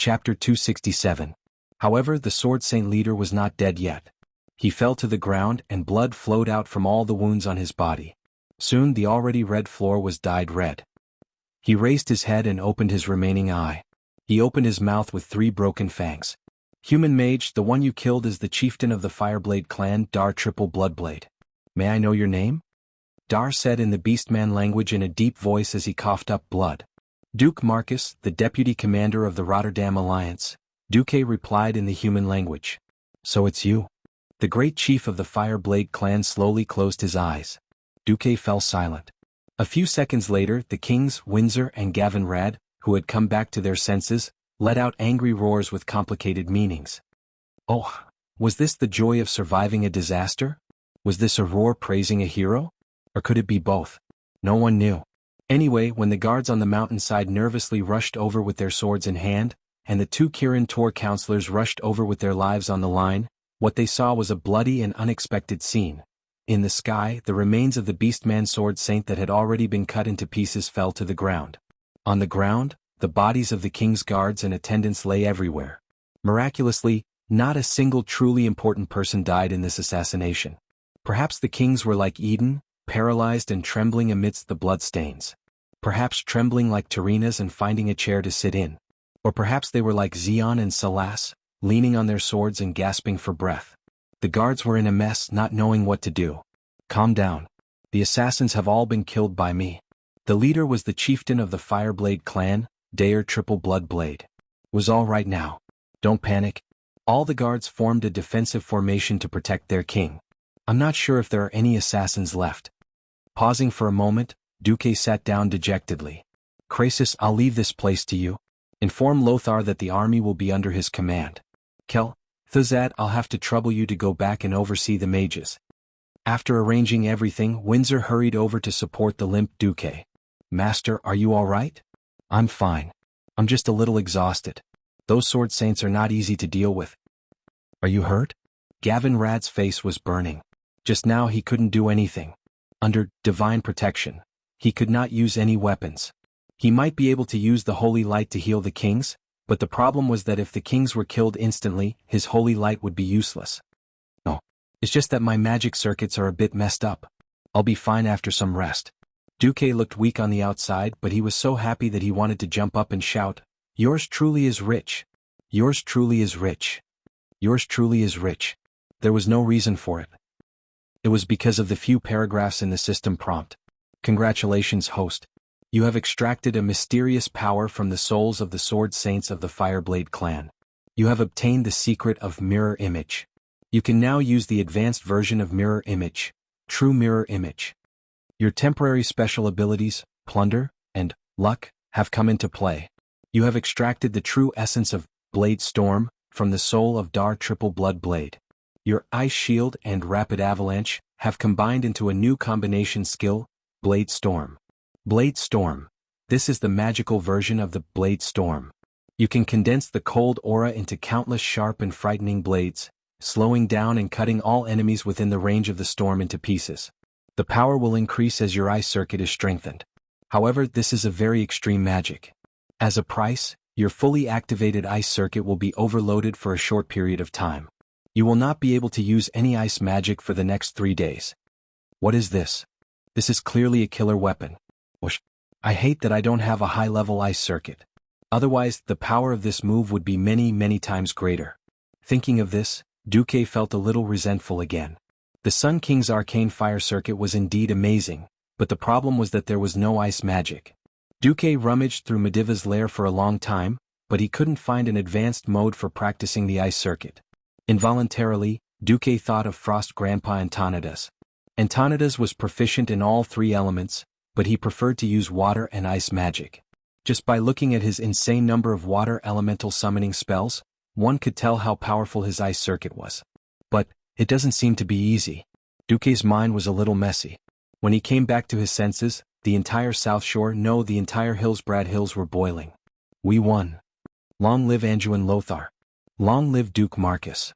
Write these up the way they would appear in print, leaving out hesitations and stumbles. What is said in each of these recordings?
Chapter 267. However, the Sword Saint leader was not dead yet. He fell to the ground and blood flowed out from all the wounds on his body. Soon the already red floor was dyed red. He raised his head and opened his remaining eye. He opened his mouth with 3 broken fangs. Human mage, the one you killed is the chieftain of the Fireblade clan, Dar Triple Bloodblade. May I know your name? Dar said in the Beastman language in a deep voice as he coughed up blood. Duke Marcus, the deputy commander of the Rotterdam Alliance. Duque replied in the human language. So it's you. The great chief of the Fireblade clan slowly closed his eyes. Duque fell silent. A few seconds later, the kings, Windsor and Gavin Rad, who had come back to their senses, let out angry roars with complicated meanings. Oh, was this the joy of surviving a disaster? Was this a roar praising a hero? Or could it be both? No one knew. Anyway, when the guards on the mountainside nervously rushed over with their swords in hand, and the 2 Kirin Tor counselors rushed over with their lives on the line, what they saw was a bloody and unexpected scene. In the sky, the remains of the Beastman Sword Saint that had already been cut into pieces fell to the ground. On the ground, the bodies of the king's guards and attendants lay everywhere. Miraculously, not a single truly important person died in this assassination. Perhaps the kings were like Eden, paralyzed and trembling amidst the bloodstains. Perhaps trembling like Terenas and finding a chair to sit in. Or perhaps they were like Xeon and Salas, leaning on their swords and gasping for breath. The guards were in a mess, not knowing what to do. Calm down. The assassins have all been killed by me. The leader was the chieftain of the Fireblade clan, Dar Triple Bloodblade. Was all right now. Don't panic. All the guards formed a defensive formation to protect their king. I'm not sure if there are any assassins left. Pausing for a moment, Duque sat down dejectedly. Krasis, I'll leave this place to you. Inform Lothar that the army will be under his command. Kel, Thuzad, I'll have to trouble you to go back and oversee the mages. After arranging everything, Windsor hurried over to support the limp Duque. Master, are you all right? I'm fine. I'm just a little exhausted. Those sword saints are not easy to deal with. Are you hurt? Gavin Rad's face was burning. Just now he couldn't do anything. Under divine protection, he could not use any weapons. He might be able to use the holy light to heal the kings, but the problem was that if the kings were killed instantly, his holy light would be useless. No, it's just that my magic circuits are a bit messed up. I'll be fine after some rest. Duque looked weak on the outside, but he was so happy that he wanted to jump up and shout, Yours truly is rich. Yours truly is rich. Yours truly is rich. There was no reason for it. It was because of the few paragraphs in the system prompt. Congratulations, host. You have extracted a mysterious power from the souls of the Sword Saints of the Fireblade clan. You have obtained the secret of Mirror Image. You can now use the advanced version of Mirror Image, True Mirror Image. Your temporary special abilities, Plunder, and Luck, have come into play. You have extracted the true essence of Blade Storm from the soul of Dar Triple Bloodblade. Your Ice Shield and Rapid Avalanche have combined into a new combination skill, Blade Storm. Blade Storm. This is the magical version of the Blade Storm. You can condense the cold aura into countless sharp and frightening blades, slowing down and cutting all enemies within the range of the storm into pieces. The power will increase as your ice circuit is strengthened. However, this is a very extreme magic. As a price, your fully activated ice circuit will be overloaded for a short period of time. You will not be able to use any ice magic for the next 3 days. What is this? This is clearly a killer weapon. I hate that I don't have a high-level ice circuit. Otherwise, the power of this move would be many, many times greater. Thinking of this, Duque felt a little resentful again. The Sun King's arcane fire circuit was indeed amazing, but the problem was that there was no ice magic. Duque rummaged through Mediva's lair for a long time, but he couldn't find an advanced mode for practicing the ice circuit. Involuntarily, Duque thought of Frost Grandpa Antonidas. Antonidas was proficient in all 3 elements, but he preferred to use water and ice magic. Just by looking at his insane number of water elemental summoning spells, one could tell how powerful his ice circuit was. But it doesn't seem to be easy. Duque's mind was a little messy. When he came back to his senses, the entire South Shore, no, the entire Hillsbrad Hills were boiling. We won. Long live Anduin Lothar. Long live Duke Marcus.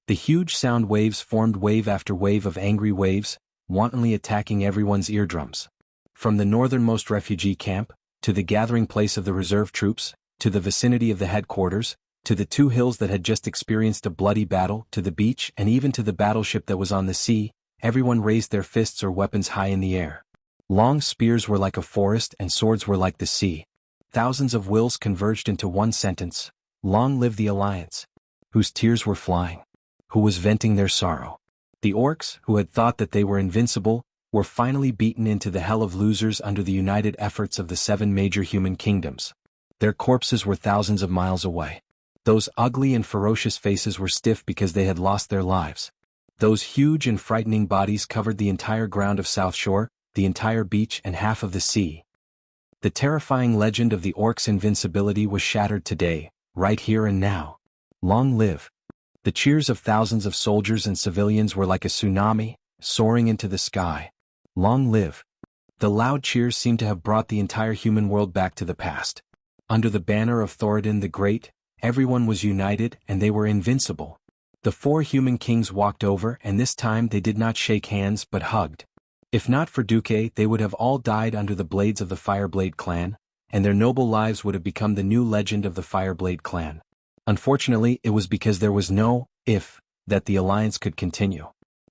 The huge sound waves formed wave after wave of angry waves, wantonly attacking everyone's eardrums. From the northernmost refugee camp, to the gathering place of the reserve troops, to the vicinity of the headquarters, to the two hills that had just experienced a bloody battle, to the beach and even to the battleship that was on the sea, everyone raised their fists or weapons high in the air. Long spears were like a forest and swords were like the sea. Thousands of wills converged into one sentence: long live the Alliance. Whose tears were flying? Who was venting their sorrow? The orcs, who had thought that they were invincible, were finally beaten into the hell of losers under the united efforts of the 7 major human kingdoms. Their corpses were thousands of miles away. Those ugly and ferocious faces were stiff because they had lost their lives. Those huge and frightening bodies covered the entire ground of South Shore, the entire beach and half of the sea. The terrifying legend of the orcs' invincibility was shattered today, right here and now. Long live. The cheers of thousands of soldiers and civilians were like a tsunami, soaring into the sky. Long live. The loud cheers seemed to have brought the entire human world back to the past. Under the banner of Thoradin the Great, everyone was united and they were invincible. The 4 human kings walked over, and this time they did not shake hands but hugged. If not for Duque, they would have all died under the blades of the Fireblade clan, and their noble lives would have become the new legend of the Fireblade clan. Unfortunately, it was because there was no if that the alliance could continue.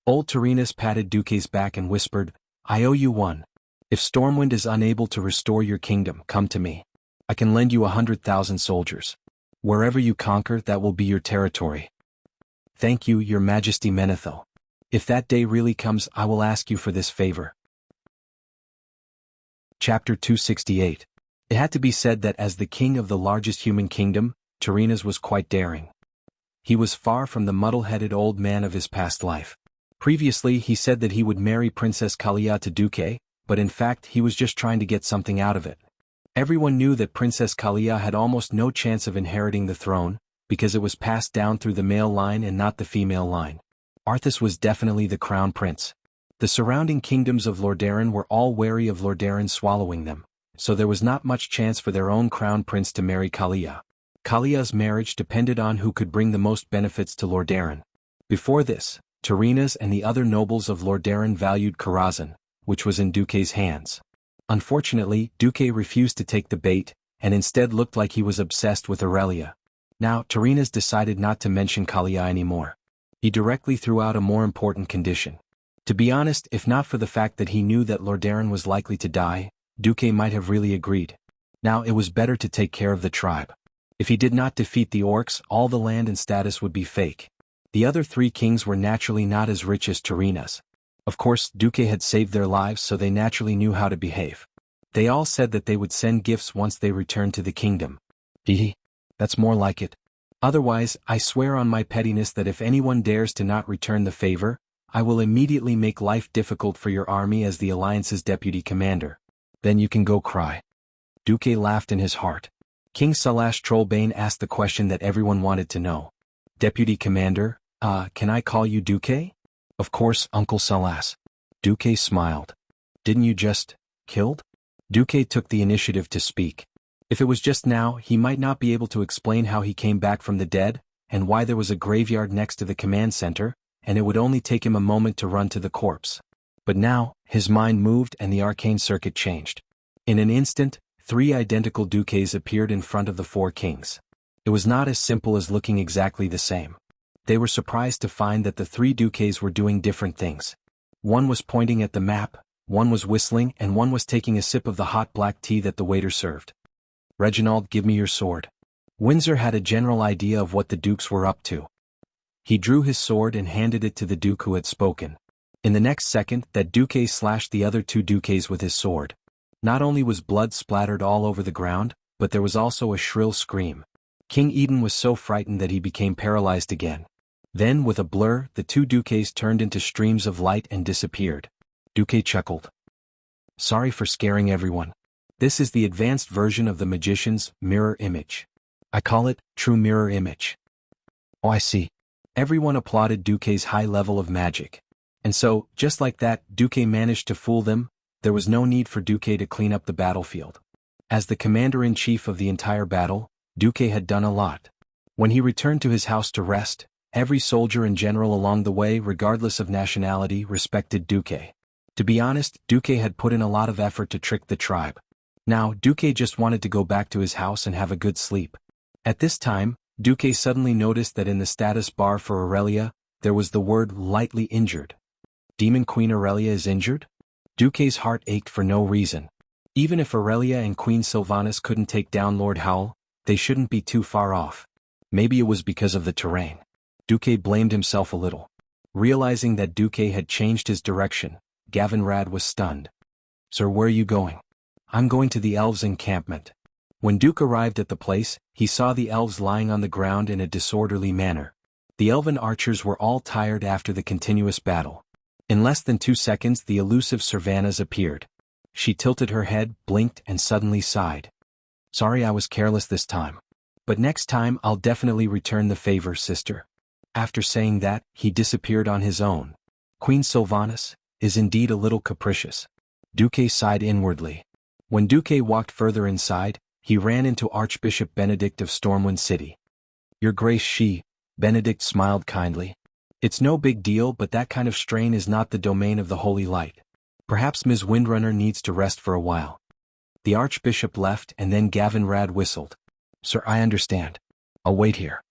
Old Tyrrhenus patted Duque's back and whispered, "I owe you one. If Stormwind is unable to restore your kingdom, come to me. I can lend you 100,000 soldiers. Wherever you conquer, that will be your territory. Thank you, your majesty Menethil. If that day really comes, I will ask you for this favor." Chapter 268. It had to be said that as the king of the largest human kingdom, Tyrrhenus was quite daring. He was far from the muddle-headed old man of his past life. Previously he said that he would marry Princess Kalia to Duque, but in fact he was just trying to get something out of it. Everyone knew that Princess Kalia had almost no chance of inheriting the throne, because it was passed down through the male line and not the female line. Arthas was definitely the crown prince. The surrounding kingdoms of Lordaeron were all wary of Lordaeron swallowing them, so there was not much chance for their own crown prince to marry Kalia. Kalia's marriage depended on who could bring the most benefits to Lordaeron. Before this, Tyrrhenus and the other nobles of Lordaeron valued Karazhan, which was in Duque's hands. Unfortunately, Duque refused to take the bait, and instead looked like he was obsessed with Aurelia. Now, Tyrrhenus decided not to mention Kalia anymore. He directly threw out a more important condition. To be honest, if not for the fact that he knew that Lordaeron was likely to die, Duque might have really agreed. Now it was better to take care of the tribe. If he did not defeat the orcs, all the land and status would be fake. The other 3 kings were naturally not as rich as Tyrrhenus. Of course, Duque had saved their lives, so they naturally knew how to behave. They all said that they would send gifts once they returned to the kingdom. Hehe. That's more like it. Otherwise, I swear on my pettiness that if anyone dares to not return the favor, I will immediately make life difficult for your army as the Alliance's deputy commander. Then you can go cry. Duque laughed in his heart. King Salash Trollbane asked the question that everyone wanted to know. Deputy commander, can I call you Duque? Of course, Uncle Salash. Duque smiled. Didn't you just killed? Duque took the initiative to speak. If it was just now, he might not be able to explain how he came back from the dead, and why there was a graveyard next to the command center, and it would only take him a moment to run to the corpse. But now, his mind moved and the arcane circuit changed. In an instant, 3 identical Duques appeared in front of the 4 kings. It was not as simple as looking exactly the same. They were surprised to find that the 3 Duques were doing different things. One was pointing at the map, one was whistling, and one was taking a sip of the hot black tea that the waiter served. Reginald, give me your sword. Windsor had a general idea of what the dukes were up to. He drew his sword and handed it to the duke who had spoken. In the next second, that Duque slashed the other 2 Duques with his sword. Not only was blood splattered all over the ground, but there was also a shrill scream. King Eden was so frightened that he became paralyzed again. Then, with a blur, the 2 Duques turned into streams of light and disappeared. Duque chuckled. Sorry for scaring everyone. This is the advanced version of the magician's mirror image. I call it true mirror image. Oh, I see. Everyone applauded Duque's high level of magic. And so, just like that, Duque managed to fool them. There was no need for Duque to clean up the battlefield. As the commander-in-chief of the entire battle, Duque had done a lot. When he returned to his house to rest, every soldier and general along the way, regardless of nationality, respected Duque. To be honest, Duque had put in a lot of effort to trick the tribe. Now, Duque just wanted to go back to his house and have a good sleep. At this time, Duque suddenly noticed that in the status bar for Aurelia, there was the word lightly injured. Demon Queen Aurelia is injured? Duque's heart ached for no reason. Even if Aurelia and Queen Sylvanas couldn't take down Lord Howl, they shouldn't be too far off. Maybe it was because of the terrain. Duque blamed himself a little. Realizing that Duque had changed his direction, Gavinrad was stunned. Sir, where are you going? I'm going to the elves' encampment. When Duke arrived at the place, he saw the elves lying on the ground in a disorderly manner. The elven archers were all tired after the continuous battle. In less than 2 seconds the elusive Sylvanas appeared. She tilted her head, blinked, and suddenly sighed. Sorry I was careless this time. But next time I'll definitely return the favor, sister. After saying that, he disappeared on his own. Queen Sylvanas is indeed a little capricious. Duque sighed inwardly. When Duque walked further inside, he ran into Archbishop Benedict of Stormwind City. Your Grace, Benedict smiled kindly. It's no big deal, but that kind of strain is not the domain of the Holy Light. Perhaps Ms. Windrunner needs to rest for a while. The Archbishop left and then Gavinrad whistled. Sir, I understand. I'll wait here.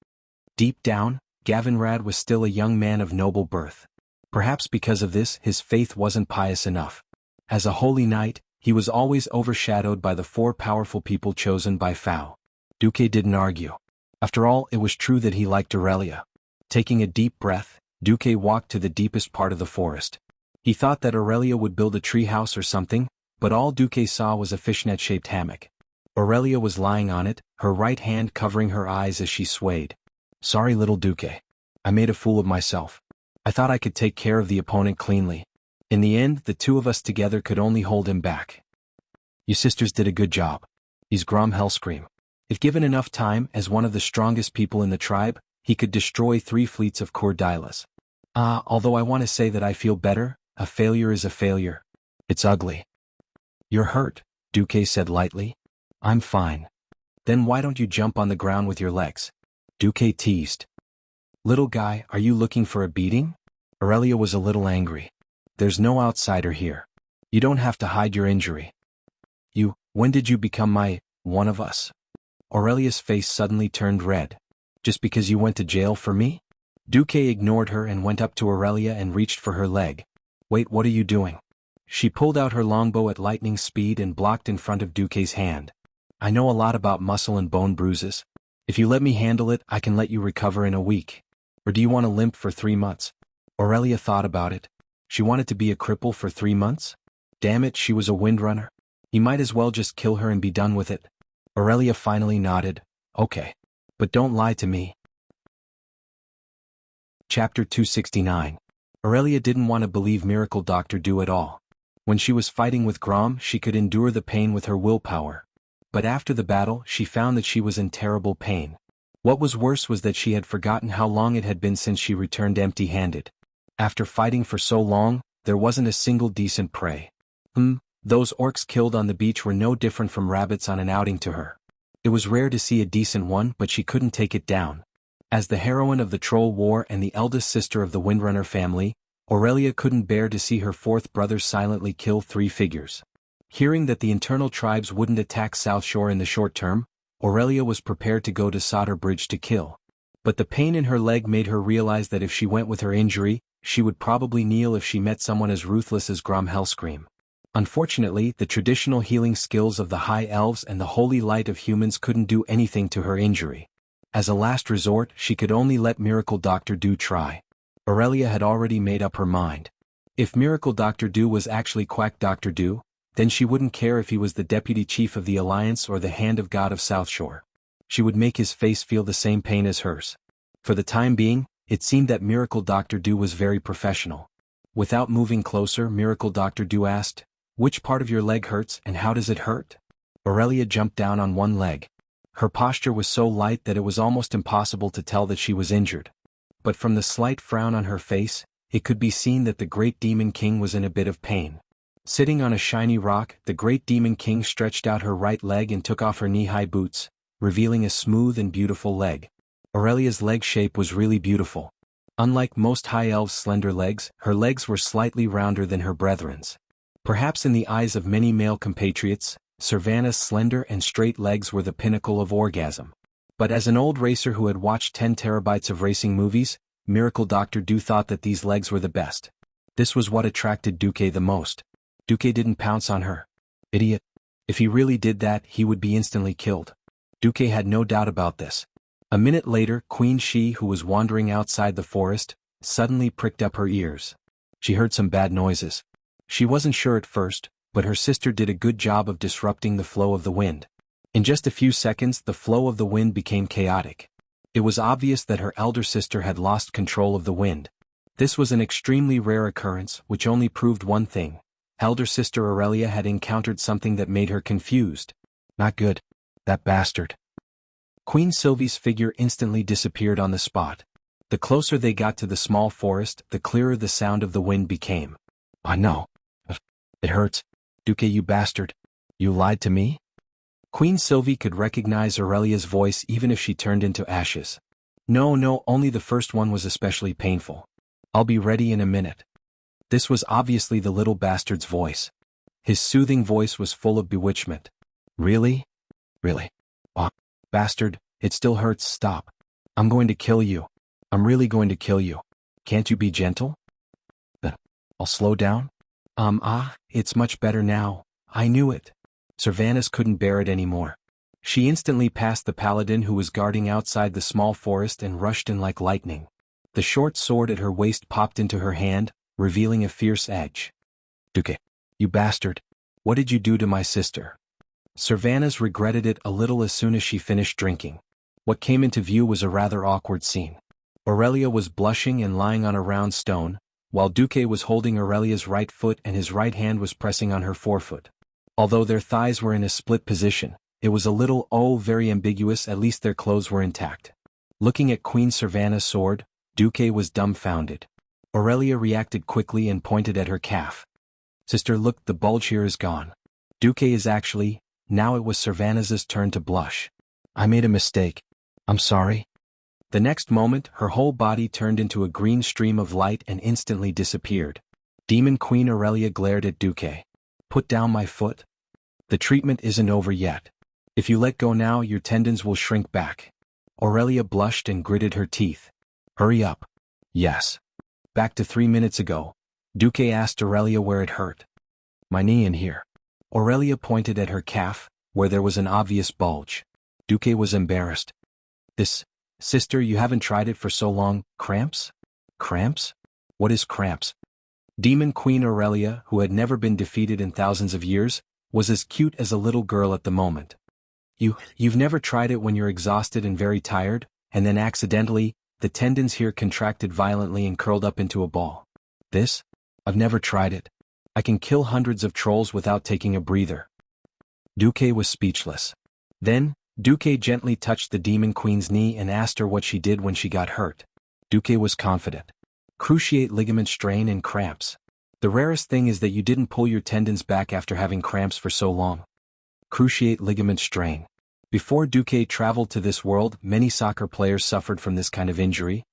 Deep down, Gavinrad was still a young man of noble birth. Perhaps because of this his faith wasn't pious enough. As a holy knight, he was always overshadowed by the 4 powerful people chosen by Fao. Duque didn't argue. After all, it was true that he liked Aurelia. Taking a deep breath, Duque walked to the deepest part of the forest. He thought that Aurelia would build a treehouse or something, but all Duque saw was a fishnet-shaped hammock. Aurelia was lying on it, her right hand covering her eyes as she swayed. Sorry, little Duque. I made a fool of myself. I thought I could take care of the opponent cleanly. In the end, the 2 of us together could only hold him back. You sisters did a good job. He's Grom Hellscream. If given enough time, as one of the strongest people in the tribe, he could destroy 3 fleets of Cordylas. Although I want to say that I feel better, a failure is a failure. It's ugly. You're hurt, Duque said lightly. I'm fine. Then why don't you jump on the ground with your legs? Duque teased. Little guy, are you looking for a beating? Aurelia was a little angry. There's no outsider here. You don't have to hide your injury. When did you become one of us? Aurelia's face suddenly turned red. Just because you went to jail for me? Duque ignored her and went up to Aurelia and reached for her leg. Wait, what are you doing? She pulled out her longbow at lightning speed and blocked in front of Duque's hand. I know a lot about muscle and bone bruises. If you let me handle it, I can let you recover in a week. Or do you want to limp for 3 months? Aurelia thought about it. She wanted to be a cripple for 3 months? Damn it, she was a windrunner. He might as well just kill her and be done with it. Aurelia finally nodded. Okay. But don't lie to me. Chapter 269. Aurelia didn't want to believe Miracle Dr. Do at all. When she was fighting with Grom, she could endure the pain with her willpower. But after the battle, she found that she was in terrible pain. What was worse was that she had forgotten how long it had been since she returned empty-handed. After fighting for so long, there wasn't a single decent prey. Those orcs killed on the beach were no different from rabbits on an outing to her. It was rare to see a decent one, but she couldn't take it down. As the heroine of the Troll War and the eldest sister of the Windrunner family, Aurelia couldn't bear to see her 4th brother silently kill 3 figures. Hearing that the internal tribes wouldn't attack South Shore in the short term, Aurelia was prepared to go to Solder Bridge to kill. But the pain in her leg made her realize that if she went with her injury, she would probably kneel if she met someone as ruthless as Grom Hellscream. Unfortunately, the traditional healing skills of the High Elves and the holy light of humans couldn't do anything to her injury. As a last resort, she could only let Miracle Dr. Do try. Aurelia had already made up her mind. If Miracle Dr. Do was actually Quack Dr. Do, then she wouldn't care if he was the deputy chief of the Alliance or the Hand of God of South Shore. She would make his face feel the same pain as hers. For the time being, it seemed that Miracle Dr. Do was very professional. Without moving closer, Miracle Dr. Do asked, "Which part of your leg hurts and how does it hurt?" Aurelia jumped down on one leg. Her posture was so light that it was almost impossible to tell that she was injured. But from the slight frown on her face, it could be seen that the Great Demon King was in a bit of pain. Sitting on a shiny rock, the Great Demon King stretched out her right leg and took off her knee-high boots, revealing a smooth and beautiful leg. Aurelia's leg shape was really beautiful. Unlike most High Elves' slender legs, her legs were slightly rounder than her brethren's. Perhaps in the eyes of many male compatriots, Servana's slender and straight legs were the pinnacle of orgasm. But as an old racer who had watched 10 terabytes of racing movies, Miracle Dr. Du thought that these legs were the best. This was what attracted Duque the most. Duque didn't pounce on her. Idiot. If he really did that, he would be instantly killed. Duque had no doubt about this. A minute later, Queen Shi, who was wandering outside the forest, suddenly pricked up her ears. She heard some bad noises. She wasn't sure at first, but her sister did a good job of disrupting the flow of the wind. In just a few seconds, the flow of the wind became chaotic. It was obvious that her elder sister had lost control of the wind. This was an extremely rare occurrence, which only proved one thing. Elder sister Aurelia had encountered something that made her confused. Not good. That bastard. Queen Sylvie's figure instantly disappeared on the spot. The closer they got to the small forest, the clearer the sound of the wind became. Oh no. It hurts. Duque, you bastard. You lied to me? Queen Sylvie could recognize Aurelia's voice even if she turned into ashes. No, only the first one was especially painful. I'll be ready in a minute. This was obviously the little bastard's voice. His soothing voice was full of bewitchment. Really? Really? Oh, bastard, it still hurts, stop. I'm going to kill you. I'm really going to kill you. Can't you be gentle? I'll slow down? It's much better now. I knew it. Servanas couldn't bear it anymore. She instantly passed the paladin who was guarding outside the small forest and rushed in like lightning. The short sword at her waist popped into her hand, revealing a fierce edge. Duque, you bastard. What did you do to my sister? Servanas regretted it a little as soon as she finished drinking. What came into view was a rather awkward scene. Aurelia was blushing and lying on a round stone, while Duque was holding Aurelia's right foot and his right hand was pressing on her forefoot. Although their thighs were in a split position, it was a little, very ambiguous. At least their clothes were intact. Looking at Queen Servana's sword, Duque was dumbfounded. Aurelia reacted quickly and pointed at her calf. Sister, look, the bulge here is gone. Duque is actually, now it was Servana's turn to blush. I made a mistake. I'm sorry. The next moment, her whole body turned into a green stream of light and instantly disappeared. Demon Queen Aurelia glared at Duque. Put down my foot. The treatment isn't over yet. If you let go now, your tendons will shrink back. Aurelia blushed and gritted her teeth. Hurry up. Yes. Back to 3 minutes ago. Duque asked Aurelia where it hurt. My knee in here. Aurelia pointed at her calf, where there was an obvious bulge. Duque was embarrassed. Sister, you haven't tried it for so long. Cramps? Cramps? What is cramps? Demon Queen Aurelia, who had never been defeated in thousands of years, was as cute as a little girl at the moment. You've never tried it when you're exhausted and very tired, and then accidentally, the tendons here contracted violently and curled up into a ball. I've never tried it. I can kill hundreds of trolls without taking a breather. Duque was speechless. Then, Duque gently touched the Demon Queen's knee and asked her what she did when she got hurt. Duque was confident. Cruciate ligament strain and cramps. The rarest thing is that you didn't pull your tendons back after having cramps for so long. Cruciate ligament strain. Before Duque traveled to this world, many soccer players suffered from this kind of injury.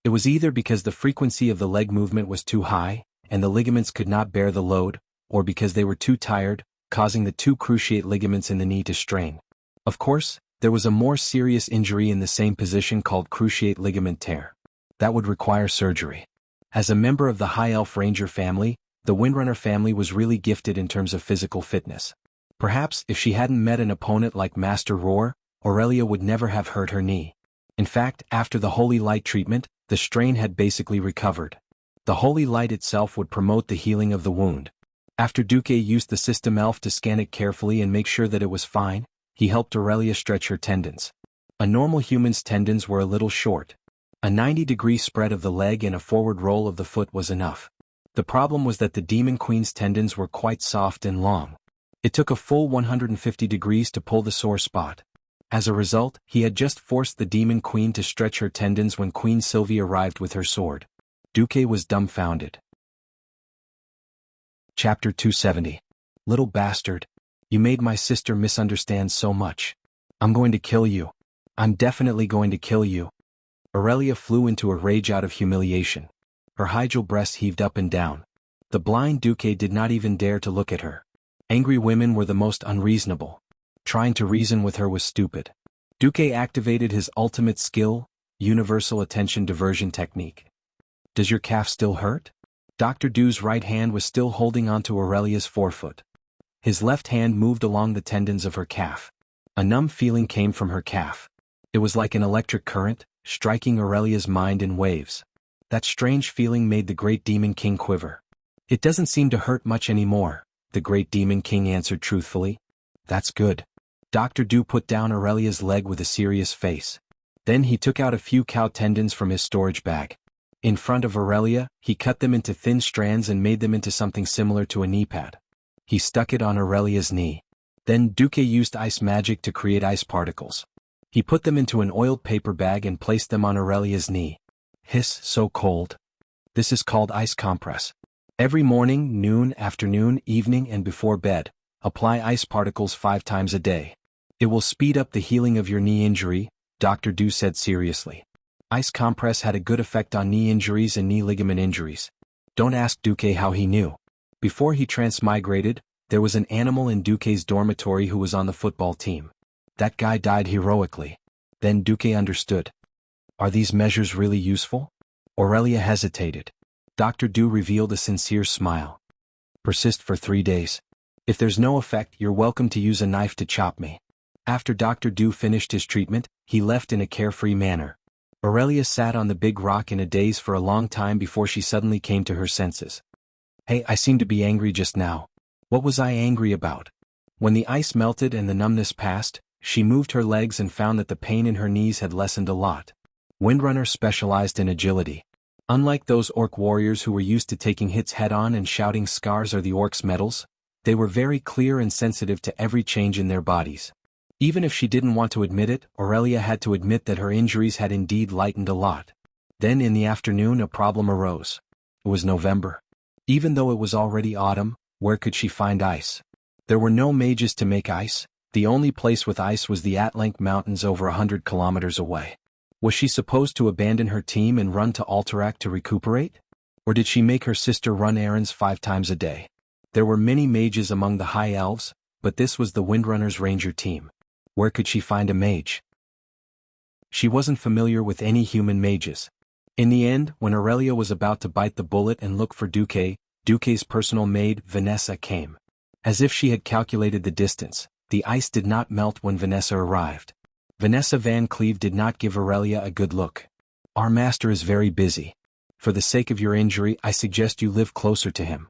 It was either because the frequency of the leg movement was too high, and the ligaments could not bear the load, or because they were too tired, causing the two cruciate ligaments in the knee to strain. Of course, there was a more serious injury in the same position called cruciate ligament tear. That would require surgery. As a member of the High Elf Ranger family, the Windrunner family was really gifted in terms of physical fitness. Perhaps if she hadn't met an opponent like Master Roar, Aurelia would never have hurt her knee. In fact, after the Holy Light treatment, the strain had basically recovered. The Holy Light itself would promote the healing of the wound. After Duque used the system elf to scan it carefully and make sure that it was fine, he helped Aurelia stretch her tendons. A normal human's tendons were a little short. A 90-degree spread of the leg and a forward roll of the foot was enough. The problem was that the Demon Queen's tendons were quite soft and long. It took a full 150 degrees to pull the sore spot. As a result, he had just forced the Demon Queen to stretch her tendons when Queen Sylvie arrived with her sword. Duque was dumbfounded. Chapter 270. Little bastard. You made my sister misunderstand so much. I'm going to kill you. I'm definitely going to kill you. Aurelia flew into a rage out of humiliation. Her hydral breast heaved up and down. The blind Duque did not even dare to look at her. Angry women were the most unreasonable. Trying to reason with her was stupid. Duque activated his ultimate skill, universal attention diversion technique. Does your calf still hurt? Dr. Du's right hand was still holding onto Aurelia's forefoot. His left hand moved along the tendons of her calf. A numb feeling came from her calf. It was like an electric current, striking Aurelia's mind in waves. That strange feeling made the Great Demon King quiver. It doesn't seem to hurt much anymore, the Great Demon King answered truthfully. That's good. Dr. Du put down Aurelia's leg with a serious face. Then he took out a few cow tendons from his storage bag. In front of Aurelia, he cut them into thin strands and made them into something similar to a knee pad. He stuck it on Aurelia's knee. Then Duque used ice magic to create ice particles. He put them into an oiled paper bag and placed them on Aurelia's knee. Hiss, so cold. This is called ice compress. Every morning, noon, afternoon, evening, and before bed, apply ice particles 5 times a day. It will speed up the healing of your knee injury, Dr. Du said seriously. Ice compress had a good effect on knee injuries and knee ligament injuries. Don't ask Duque how he knew. Before he transmigrated, there was an animal in Duque's dormitory who was on the football team. That guy died heroically. Then Duque understood. Are these measures really useful? Aurelia hesitated. Dr. Du revealed a sincere smile. Persist for 3 days. If there's no effect, you're welcome to use a knife to chop me. After Dr. Du finished his treatment, he left in a carefree manner. Aurelia sat on the big rock in a daze for a long time before she suddenly came to her senses. Hey, I seemed to be angry just now. What was I angry about? When the ice melted and the numbness passed, she moved her legs and found that the pain in her knees had lessened a lot. Windrunner specialized in agility. Unlike those orc warriors who were used to taking hits head-on and shouting scars or the orcs' medals, they were very clear and sensitive to every change in their bodies. Even if she didn't want to admit it, Aurelia had to admit that her injuries had indeed lightened a lot. Then in the afternoon a problem arose. It was November. Even though it was already autumn, where could she find ice? There were no mages to make ice. The only place with ice was the Atlank Mountains over 100 kilometers away. Was she supposed to abandon her team and run to Alterac to recuperate? Or did she make her sister run errands 5 times a day? There were many mages among the High Elves, but this was the Windrunners Ranger team. Where could she find a mage? She wasn't familiar with any human mages. In the end, when Aurelia was about to bite the bullet and look for Duque, Duque's personal maid, Vanessa, came. As if she had calculated the distance, the ice did not melt when Vanessa arrived. Vanessa Van Cleve did not give Aurelia a good look. Our master is very busy. For the sake of your injury, I suggest you live closer to him.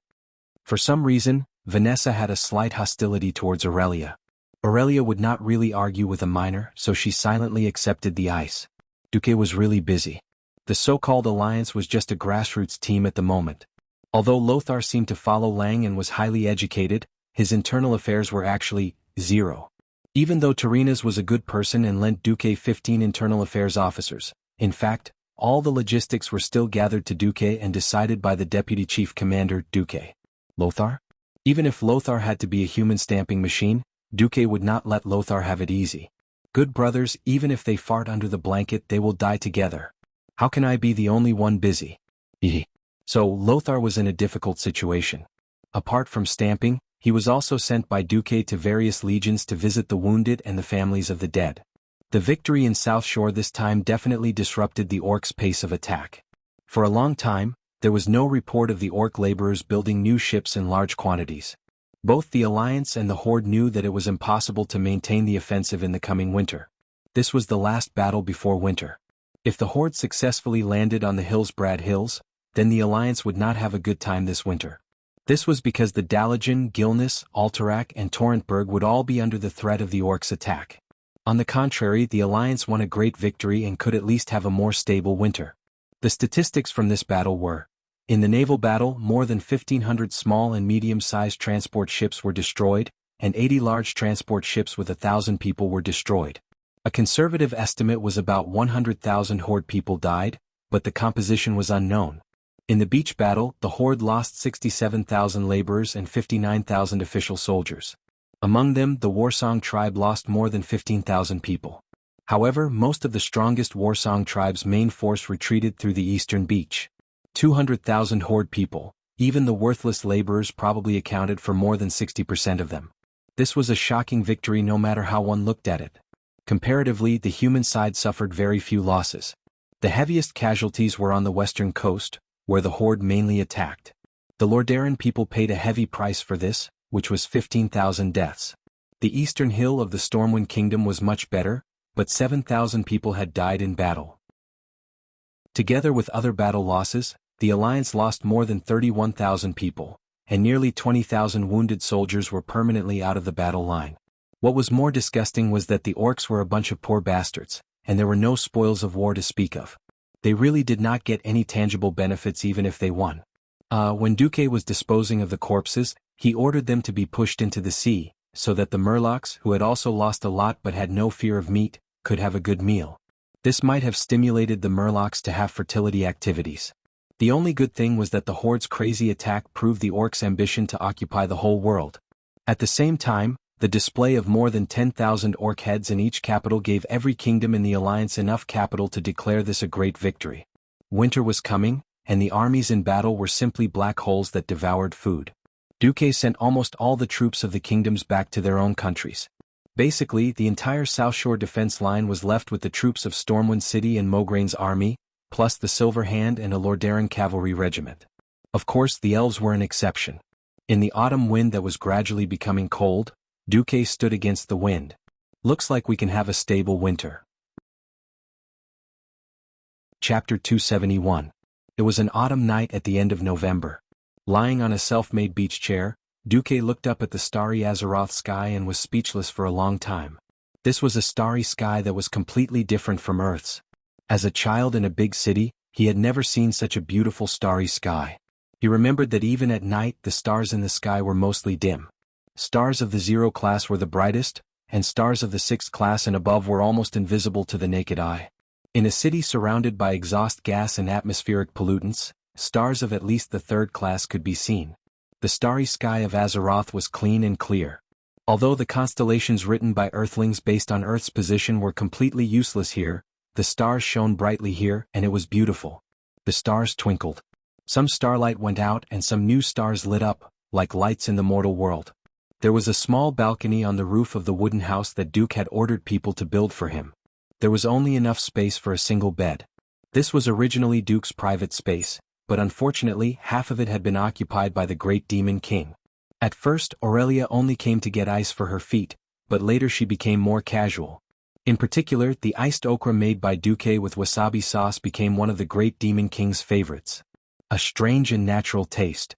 For some reason, Vanessa had a slight hostility towards Aurelia. Aurelia would not really argue with a minor, so she silently accepted the ice. Duque was really busy. The so-called alliance was just a grassroots team at the moment. Although Lothar seemed to follow Lang and was highly educated, his internal affairs were actually zero. Even though Tarinas was a good person and lent Duque 15 internal affairs officers, in fact, all the logistics were still gathered to Duque and decided by the deputy chief commander, Duque. Lothar? Even if Lothar had to be a human stamping machine, Duque would not let Lothar have it easy. Good brothers, even if they fart under the blanket, they will die together. How can I be the only one busy? So Lothar was in a difficult situation. Apart from stamping, he was also sent by Duque to various legions to visit the wounded and the families of the dead. The victory in South Shore this time definitely disrupted the orcs' pace of attack. For a long time, there was no report of the orc laborers building new ships in large quantities. Both the Alliance and the Horde knew that it was impossible to maintain the offensive in the coming winter. This was the last battle before winter. If the Horde successfully landed on the Hillsbrad Hills, then the Alliance would not have a good time this winter. This was because the Dalagen, Gilnis, Alterac, and Torrentberg would all be under the threat of the Orcs' attack. On the contrary, the Alliance won a great victory and could at least have a more stable winter. The statistics from this battle were: in the naval battle, more than 1,500 small and medium-sized transport ships were destroyed, and 80 large transport ships with 1,000 people were destroyed. A conservative estimate was about 100,000 Horde people died, but the composition was unknown. In the beach battle, the Horde lost 67,000 laborers and 59,000 official soldiers. Among them, the Warsong tribe lost more than 15,000 people. However, most of the strongest Warsong tribe's main force retreated through the eastern beach. 200,000 Horde people, Even the worthless laborers probably accounted for more than 60% of them. This was a shocking victory no matter how one looked at it. Comparatively, the human side suffered very few losses. The heaviest casualties were on the western coast, where the horde mainly attacked. The Lordaeran people paid a heavy price for this, which was 15,000 deaths. The eastern hill of the Stormwind Kingdom was much better, but 7,000 people had died in battle. Together with other battle losses, the Alliance lost more than 31,000 people, and nearly 20,000 wounded soldiers were permanently out of the battle line. What was more disgusting was that the orcs were a bunch of poor bastards, and there were no spoils of war to speak of. They really did not get any tangible benefits even if they won. When Duque was disposing of the corpses, he ordered them to be pushed into the sea, so that the Murlocs, who had also lost a lot but had no fear of meat, could have a good meal. This might have stimulated the Murlocs to have fertility activities. The only good thing was that the Horde's crazy attack proved the orcs' ambition to occupy the whole world. At the same time, the display of more than 10,000 orc heads in each capital gave every kingdom in the Alliance enough capital to declare this a great victory. Winter was coming, and the armies in battle were simply black holes that devoured food. Duque sent almost all the troops of the kingdoms back to their own countries. Basically, the entire South Shore defense line was left with the troops of Stormwind City and Mograine's army, plus the Silver Hand and a Lordaeran cavalry regiment. Of course, the elves were an exception. In the autumn wind that was gradually becoming cold, Duque stood against the wind. Looks like we can have a stable winter. Chapter 271. It was an autumn night at the end of November. Lying on a self-made beach chair, Duque looked up at the starry Azeroth sky and was speechless for a long time. This was a starry sky that was completely different from Earth's. As a child in a big city, he had never seen such a beautiful starry sky. He remembered that even at night the stars in the sky were mostly dim. Stars of the 0 class were the brightest, and stars of the 6th class and above were almost invisible to the naked eye. In a city surrounded by exhaust gas and atmospheric pollutants, stars of at least the 3rd class could be seen. The starry sky of Azeroth was clean and clear. Although the constellations written by Earthlings based on Earth's position were completely useless here, the stars shone brightly here and it was beautiful. The stars twinkled. Some starlight went out and some new stars lit up, like lights in the mortal world. There was a small balcony on the roof of the wooden house that Duke had ordered people to build for him. There was only enough space for a single bed. This was originally Duke's private space, but unfortunately half of it had been occupied by the Great Demon King. At first Aurelia only came to get ice for her feet, but later she became more casual. In particular, the iced okra made by Duque with wasabi sauce became one of the Great Demon King's favorites. A strange and natural taste.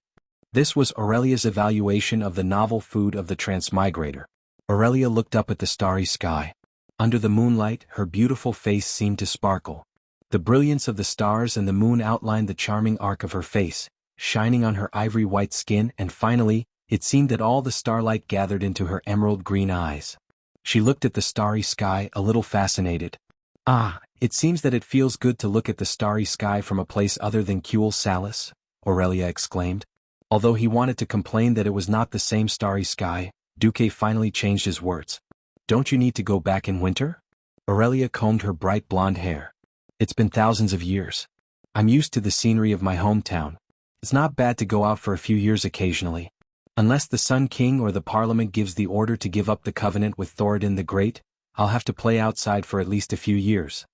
This was Aurelia's evaluation of the novel food of the transmigrator. Aurelia looked up at the starry sky. Under the moonlight, her beautiful face seemed to sparkle. The brilliance of the stars and the moon outlined the charming arc of her face, shining on her ivory white skin, and finally, it seemed that all the starlight gathered into her emerald green eyes. She looked at the starry sky, a little fascinated. "Ah, it seems that it feels good to look at the starry sky from a place other than Kuel Salis," Aurelia exclaimed. Although he wanted to complain that it was not the same starry sky, Duque finally changed his words. "Don't you need to go back in winter?" Aurelia combed her bright blonde hair. "It's been thousands of years. I'm used to the scenery of my hometown. It's not bad to go out for a few years occasionally. Unless the Sun King or the Parliament gives the order to give up the covenant with Thoradin the Great, I'll have to play outside for at least a few years."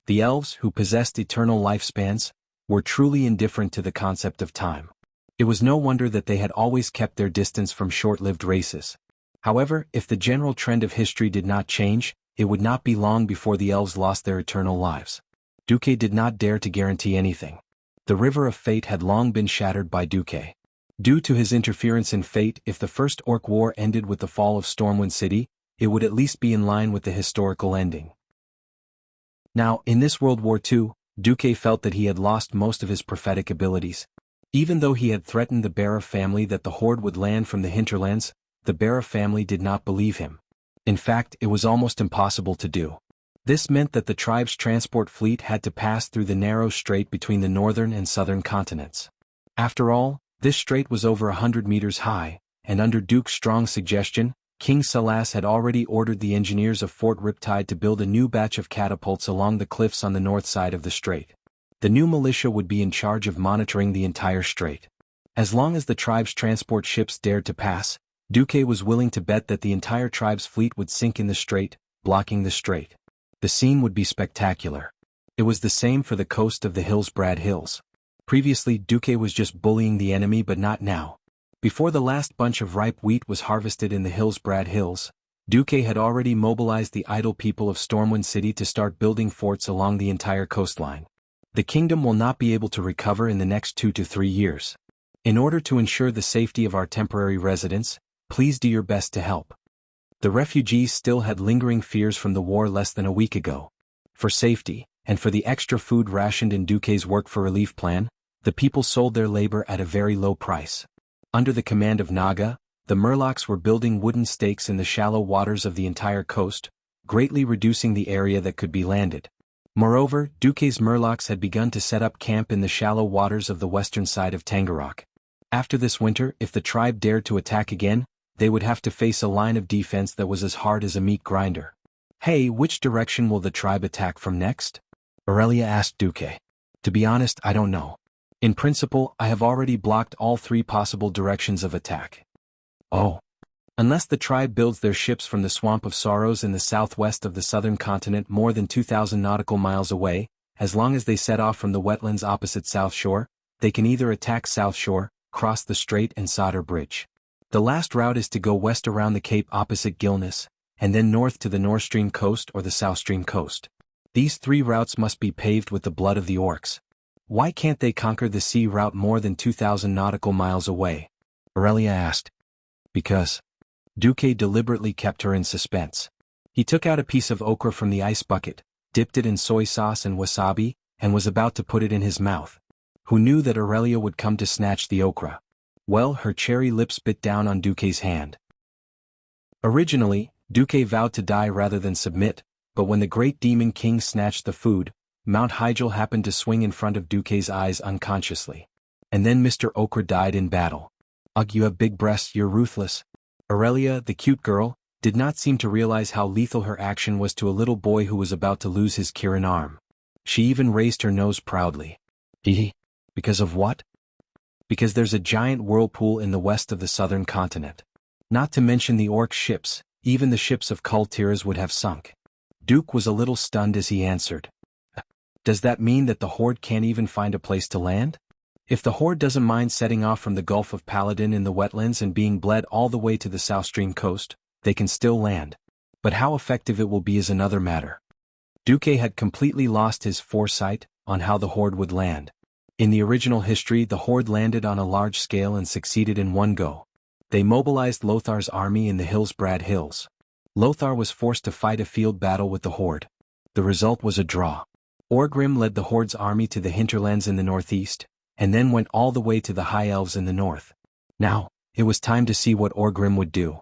The elves, who possessed eternal lifespans, were truly indifferent to the concept of time. It was no wonder that they had always kept their distance from short-lived races. However, if the general trend of history did not change, it would not be long before the elves lost their eternal lives. Duque did not dare to guarantee anything. The river of fate had long been shattered by Duque. Due to his interference in fate, if the First Orc War ended with the fall of Stormwind City, it would at least be in line with the historical ending. Now, in this World War II, Duque felt that he had lost most of his prophetic abilities. Even though he had threatened the Bara family that the Horde would land from the hinterlands, the Bara family did not believe him. In fact, it was almost impossible to do. This meant that the tribe's transport fleet had to pass through the narrow strait between the northern and southern continents. After all, this strait was over 100 meters high, and under Duke's strong suggestion, King Salas had already ordered the engineers of Fort Riptide to build a new batch of catapults along the cliffs on the north side of the strait. The new militia would be in charge of monitoring the entire strait. As long as the tribe's transport ships dared to pass, Duque was willing to bet that the entire tribe's fleet would sink in the strait, blocking the strait. The scene would be spectacular. It was the same for the coast of the Hillsbrad Hills. Previously, Duque was just bullying the enemy, but not now. Before the last bunch of ripe wheat was harvested in the Hillsbrad Hills, Duque had already mobilized the idle people of Stormwind City to start building forts along the entire coastline. The kingdom will not be able to recover in the next 2 to 3 years. In order to ensure the safety of our temporary residents, please do your best to help. The refugees still had lingering fears from the war less than a week ago. For safety, and for the extra food rationed in Duque's work for relief plan, the people sold their labor at a very low price. Under the command of Naga, the Murlocs were building wooden stakes in the shallow waters of the entire coast, greatly reducing the area that could be landed. Moreover, Duque's Murlocs had begun to set up camp in the shallow waters of the western side of Tangarok. After this winter, if the tribe dared to attack again, they would have to face a line of defense that was as hard as a meat grinder. Hey, which direction will the tribe attack from next? Aurelia asked Duque. To be honest, I don't know. In principle, I have already blocked all 3 possible directions of attack. Oh. Unless the tribe builds their ships from the Swamp of Sorrows in the southwest of the southern continent more than 2,000 nautical miles away, as long as they set off from the wetlands opposite South Shore, they can either attack South Shore, cross the strait and Solder Bridge. The last route is to go west around the cape opposite Gilness, and then north to the North Stream coast or the South Stream coast. These 3 routes must be paved with the blood of the orcs. Why can't they conquer the sea route more than 2,000 nautical miles away? Aurelia asked. Because. Duque deliberately kept her in suspense. He took out a piece of okra from the ice bucket, dipped it in soy sauce and wasabi, and was about to put it in his mouth. Who knew that Aurelia would come to snatch the okra? Well, her cherry lips bit down on Duque's hand. Originally, Duque vowed to die rather than submit, but when the great demon king snatched the food, Mount Hygel happened to swing in front of Duque's eyes unconsciously. And then Mr. Okra died in battle. Ugh, you have big breasts, you're ruthless. Aurelia, the cute girl, did not seem to realize how lethal her action was to a little boy who was about to lose his Kirin arm. She even raised her nose proudly. Because of what? Because there's a giant whirlpool in the west of the southern continent. Not to mention the orc ships, even the ships of Kultiras would have sunk. Duke was a little stunned as he answered. Does that mean that the Horde can't even find a place to land? If the Horde doesn't mind setting off from the Gulf of Paladin in the wetlands and being bled all the way to the South Stream coast, they can still land. But how effective it will be is another matter. Duque had completely lost his foresight on how the Horde would land. In the original history, the Horde landed on a large scale and succeeded in one go. They mobilized Lothar's army in the Hillsbrad Hills. Lothar was forced to fight a field battle with the Horde. The result was a draw. Orgrim led the Horde's army to the hinterlands in the northeast, and then went all the way to the High Elves in the north. Now, it was time to see what Orgrim would do.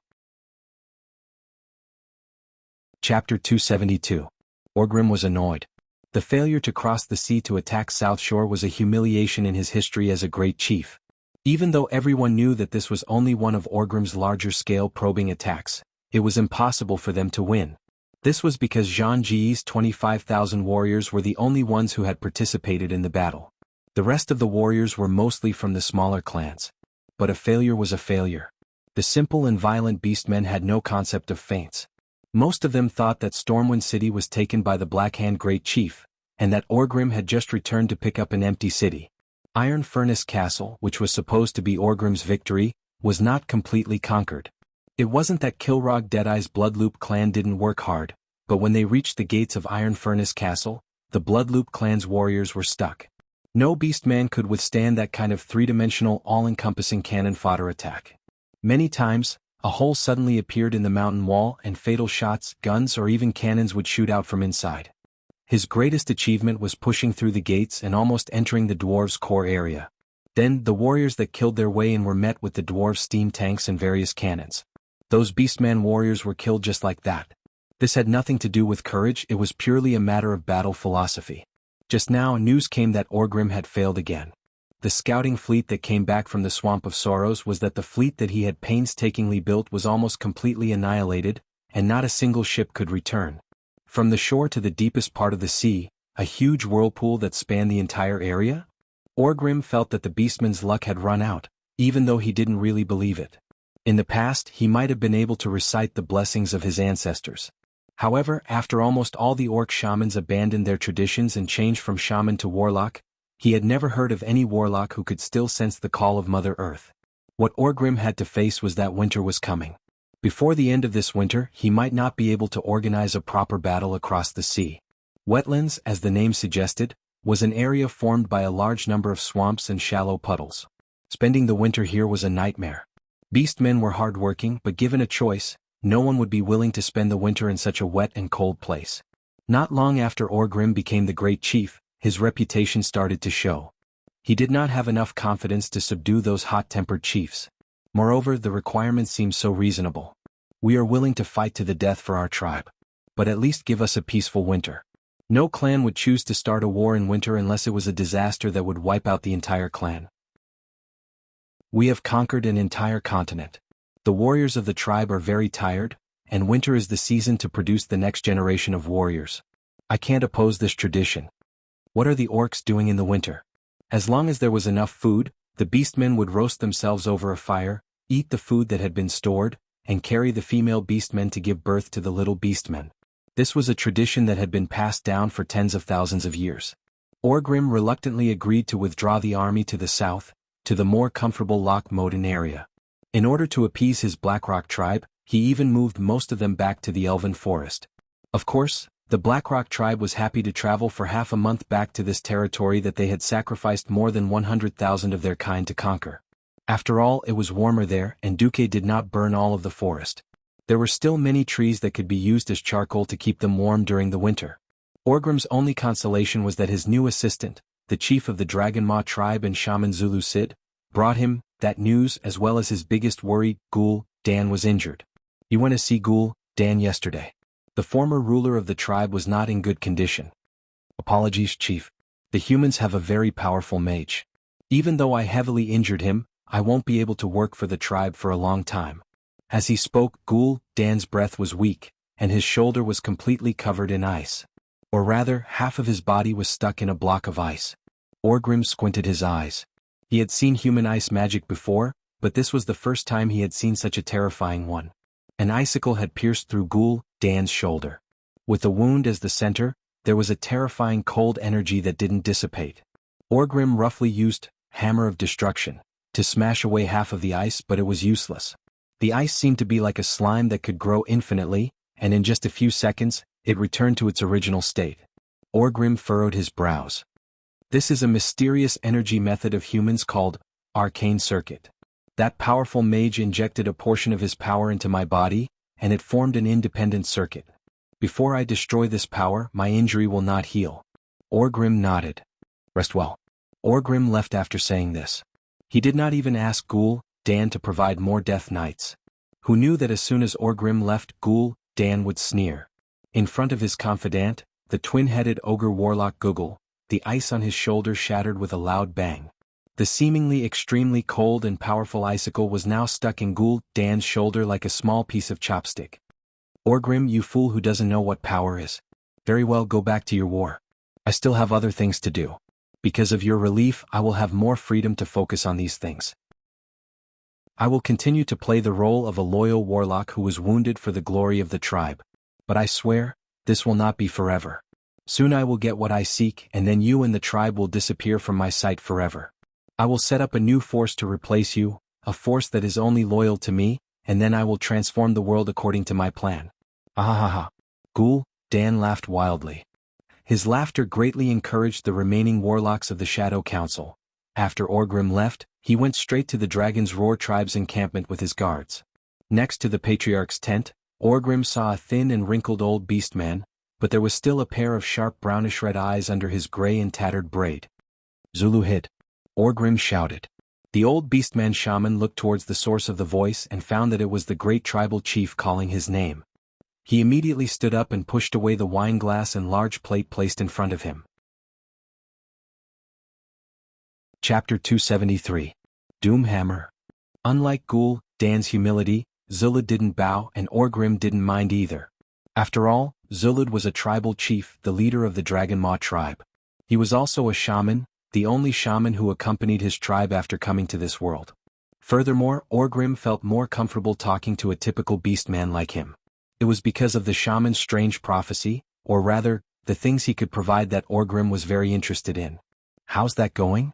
Chapter 272. Orgrim was annoyed. The failure to cross the sea to attack South Shore was a humiliation in his history as a great chief. Even though everyone knew that this was only one of Orgrim's larger-scale probing attacks, it was impossible for them to win. This was because Zhang Ji's 25,000 warriors were the only ones who had participated in the battle. The rest of the warriors were mostly from the smaller clans. But a failure was a failure. The simple and violent beastmen had no concept of feints. Most of them thought that Stormwind City was taken by the Blackhand Great Chief, and that Orgrim had just returned to pick up an empty city. Iron Furnace Castle, which was supposed to be Orgrim's victory, was not completely conquered. It wasn't that Kilrog Deadeye's Bloodloop clan didn't work hard, but when they reached the gates of Iron Furnace Castle, the Bloodloop clan's warriors were stuck. No beastman could withstand that kind of three-dimensional, all-encompassing cannon fodder attack. Many times, a hole suddenly appeared in the mountain wall and fatal shots, guns or even cannons would shoot out from inside. His greatest achievement was pushing through the gates and almost entering the dwarves' core area. Then, the warriors that killed their way in were met with the dwarves' steam tanks and various cannons. Those beastman warriors were killed just like that. This had nothing to do with courage, it was purely a matter of battle philosophy. Just now, news came that Orgrim had failed again. The scouting fleet that came back from the Swamp of Sorrows was that the fleet that he had painstakingly built was almost completely annihilated, and not a single ship could return. From the shore to the deepest part of the sea, a huge whirlpool that spanned the entire area? Orgrim felt that the beastman's luck had run out, even though he didn't really believe it. In the past, he might have been able to recite the blessings of his ancestors. However, after almost all the orc shamans abandoned their traditions and changed from shaman to warlock, he had never heard of any warlock who could still sense the call of Mother Earth. What Orgrim had to face was that winter was coming. Before the end of this winter, he might not be able to organize a proper battle across the sea. Wetlands, as the name suggested, was an area formed by a large number of swamps and shallow puddles. Spending the winter here was a nightmare. Beastmen were hard-working, but given a choice, no one would be willing to spend the winter in such a wet and cold place. Not long after Orgrim became the great chief, his reputation started to show. He did not have enough confidence to subdue those hot-tempered chiefs. Moreover, the requirements seemed so reasonable. We are willing to fight to the death for our tribe. But at least give us a peaceful winter. No clan would choose to start a war in winter unless it was a disaster that would wipe out the entire clan. We have conquered an entire continent. The warriors of the tribe are very tired, and winter is the season to produce the next generation of warriors. I can't oppose this tradition. What are the orcs doing in the winter? As long as there was enough food, the beastmen would roast themselves over a fire, eat the food that had been stored, and carry the female beastmen to give birth to the little beastmen. This was a tradition that had been passed down for tens of thousands of years. Orgrim reluctantly agreed to withdraw the army to the south, to the more comfortable Loch Moden area. In order to appease his Blackrock tribe, he even moved most of them back to the Elven Forest. Of course, the Blackrock tribe was happy to travel for half a month back to this territory that they had sacrificed more than 100,000 of their kind to conquer. After all, it was warmer there, and Duque did not burn all of the forest. There were still many trees that could be used as charcoal to keep them warm during the winter. Orgrim's only consolation was that his new assistant, the chief of the Dragonmaw tribe and shaman Zulu Sid, brought him that news as well as his biggest worry, Ghoul Dan was injured. You went to see Ghoul Dan yesterday. The former ruler of the tribe was not in good condition. Apologies, chief. The humans have a very powerful mage. Even though I heavily injured him, I won't be able to work for the tribe for a long time. As he spoke, Ghoul Dan's breath was weak, and his shoulder was completely covered in ice. Or rather, half of his body was stuck in a block of ice. Orgrim squinted his eyes. He had seen human ice magic before, but this was the first time he had seen such a terrifying one. An icicle had pierced through Ghoul Dan's shoulder. With the wound as the center, there was a terrifying cold energy that didn't dissipate. Orgrim roughly used Hammer of Destruction to smash away half of the ice, but it was useless. The ice seemed to be like a slime that could grow infinitely, and in just a few seconds, it returned to its original state. Orgrim furrowed his brows. This is a mysterious energy method of humans called Arcane Circuit. That powerful mage injected a portion of his power into my body, and it formed an independent circuit. Before I destroy this power, my injury will not heal. Orgrim nodded. Rest well. Orgrim left after saying this. He did not even ask Ghoul Dan to provide more death knights. Who knew that as soon as Orgrim left, Ghoul Dan would sneer. In front of his confidant, the twin-headed ogre warlock Google, the ice on his shoulder shattered with a loud bang. The seemingly extremely cold and powerful icicle was now stuck in Ghoul Dan's shoulder like a small piece of chopstick. Orgrim, you fool who doesn't know what power is. Very well, go back to your war. I still have other things to do. Because of your relief, I will have more freedom to focus on these things. I will continue to play the role of a loyal warlock who was wounded for the glory of the tribe. But I swear, this will not be forever. Soon I will get what I seek, and then you and the tribe will disappear from my sight forever. I will set up a new force to replace you, a force that is only loyal to me, and then I will transform the world according to my plan. Ahahaha. Ghoul Dan laughed wildly. His laughter greatly encouraged the remaining warlocks of the Shadow Council. After Orgrim left, he went straight to the Dragon's Roar tribe's encampment with his guards. Next to the Patriarch's tent, Orgrim saw a thin and wrinkled old beastman, but there was still a pair of sharp brownish-red eyes under his gray and tattered braid. Zulu hid. Orgrim shouted. The old beastman shaman looked towards the source of the voice and found that it was the great tribal chief calling his name. He immediately stood up and pushed away the wine glass and large plate placed in front of him. Chapter 273. Doomhammer. Unlike Ghoul Dan's humility, Zulud didn't bow and Orgrim didn't mind either. After all, Zulud was a tribal chief, the leader of the Dragonmaw tribe. He was also a shaman, the only shaman who accompanied his tribe after coming to this world. Furthermore, Orgrim felt more comfortable talking to a typical beastman like him. It was because of the shaman's strange prophecy, or rather, the things he could provide that Orgrim was very interested in. "How's that going?"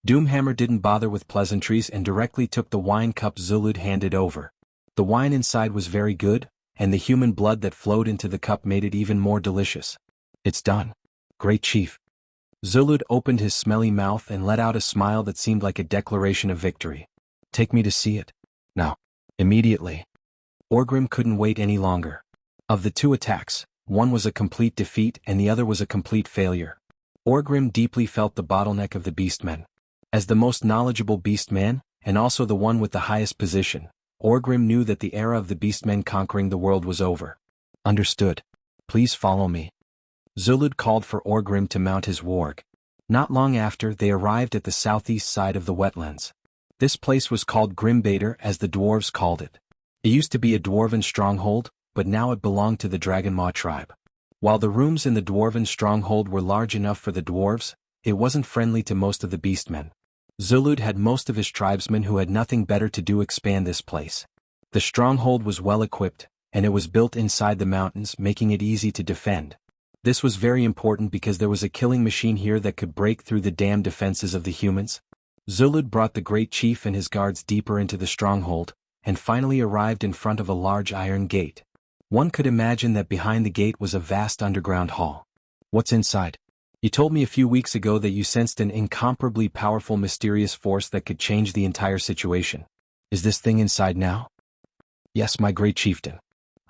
Doomhammer didn't bother with pleasantries and directly took the wine cup Zulud handed over. The wine inside was very good, and the human blood that flowed into the cup made it even more delicious. "It's done, Great Chief." Zulud opened his smelly mouth and let out a smile that seemed like a declaration of victory. "Take me to see it. Now. Immediately." Orgrim couldn't wait any longer. Of the two attacks, one was a complete defeat and the other was a complete failure. Orgrim deeply felt the bottleneck of the beastmen. As the most knowledgeable beastman, and also the one with the highest position, Orgrim knew that the era of the beastmen conquering the world was over. "Understood. Please follow me." Zulud called for Orgrim to mount his warg. Not long after, they arrived at the southeast side of the wetlands. This place was called Grimbader as the dwarves called it. It used to be a dwarven stronghold, but now it belonged to the Dragonmaw tribe. While the rooms in the dwarven stronghold were large enough for the dwarves, it wasn't friendly to most of the beastmen. Zulud had most of his tribesmen who had nothing better to do expand this place. The stronghold was well equipped, and it was built inside the mountains, making it easy to defend. This was very important because there was a killing machine here that could break through the damned defenses of the humans. Zulud brought the Great Chief and his guards deeper into the stronghold, and finally arrived in front of a large iron gate. One could imagine that behind the gate was a vast underground hall. "What's inside?" "You told me a few weeks ago that you sensed an incomparably powerful mysterious force that could change the entire situation. Is this thing inside now?" "Yes, my great chieftain.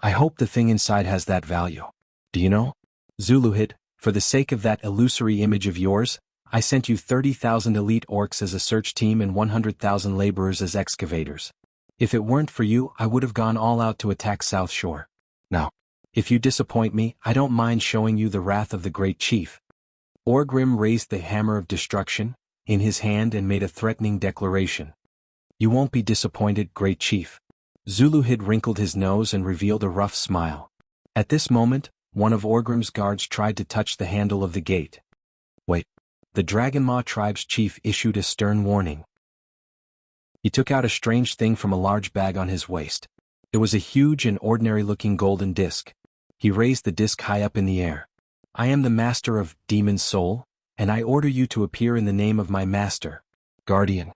I hope the thing inside has that value. Do you know, Zuluhid, for the sake of that illusory image of yours, I sent you 30,000 elite orcs as a search team and 100,000 laborers as excavators. If it weren't for you, I would have gone all out to attack South Shore. Now, if you disappoint me, I don't mind showing you the wrath of the Great Chief." Orgrim raised the hammer of destruction in his hand and made a threatening declaration. "You won't be disappointed, Great Chief." Zuluhid wrinkled his nose and revealed a rough smile. At this moment, one of Orgrim's guards tried to touch the handle of the gate. "Wait." The Dragonmaw tribe's chief issued a stern warning. He took out a strange thing from a large bag on his waist. It was a huge and ordinary-looking golden disc. He raised the disc high up in the air. "I am the master of Demon's Soul, and I order you to appear in the name of my master, Guardian."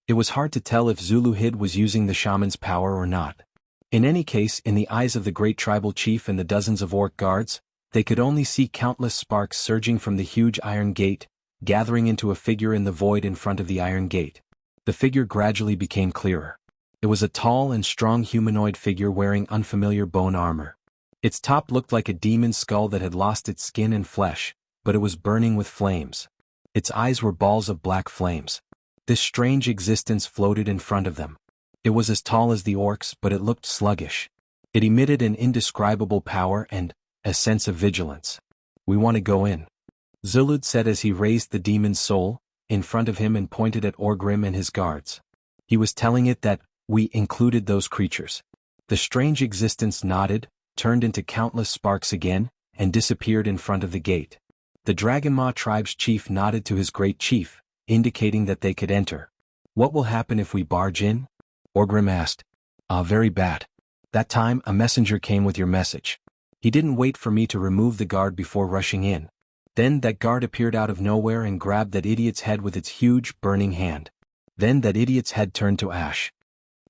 It was hard to tell if Zuluhid was using the shaman's power or not. In any case, in the eyes of the great tribal chief and the dozens of orc guards, they could only see countless sparks surging from the huge iron gate, gathering into a figure in the void in front of the iron gate. The figure gradually became clearer. It was a tall and strong humanoid figure wearing unfamiliar bone armor. Its top looked like a demon's skull that had lost its skin and flesh, but it was burning with flames. Its eyes were balls of black flames. This strange existence floated in front of them. It was as tall as the orcs, but it looked sluggish. It emitted an indescribable power and a sense of vigilance. "We want to go in," Zulud said as he raised the demon's soul in front of him and pointed at Orgrim and his guards. He was telling it that we included those creatures. The strange existence nodded, turned into countless sparks again, and disappeared in front of the gate. The Dragonmaw tribe's chief nodded to his great chief, indicating that they could enter. "What will happen if we barge in?" Orgrim asked. Very bad. That time a messenger came with your message. He didn't wait for me to remove the guard before rushing in. Then that guard appeared out of nowhere and grabbed that idiot's head with its huge, burning hand. Then that idiot's head turned to ash.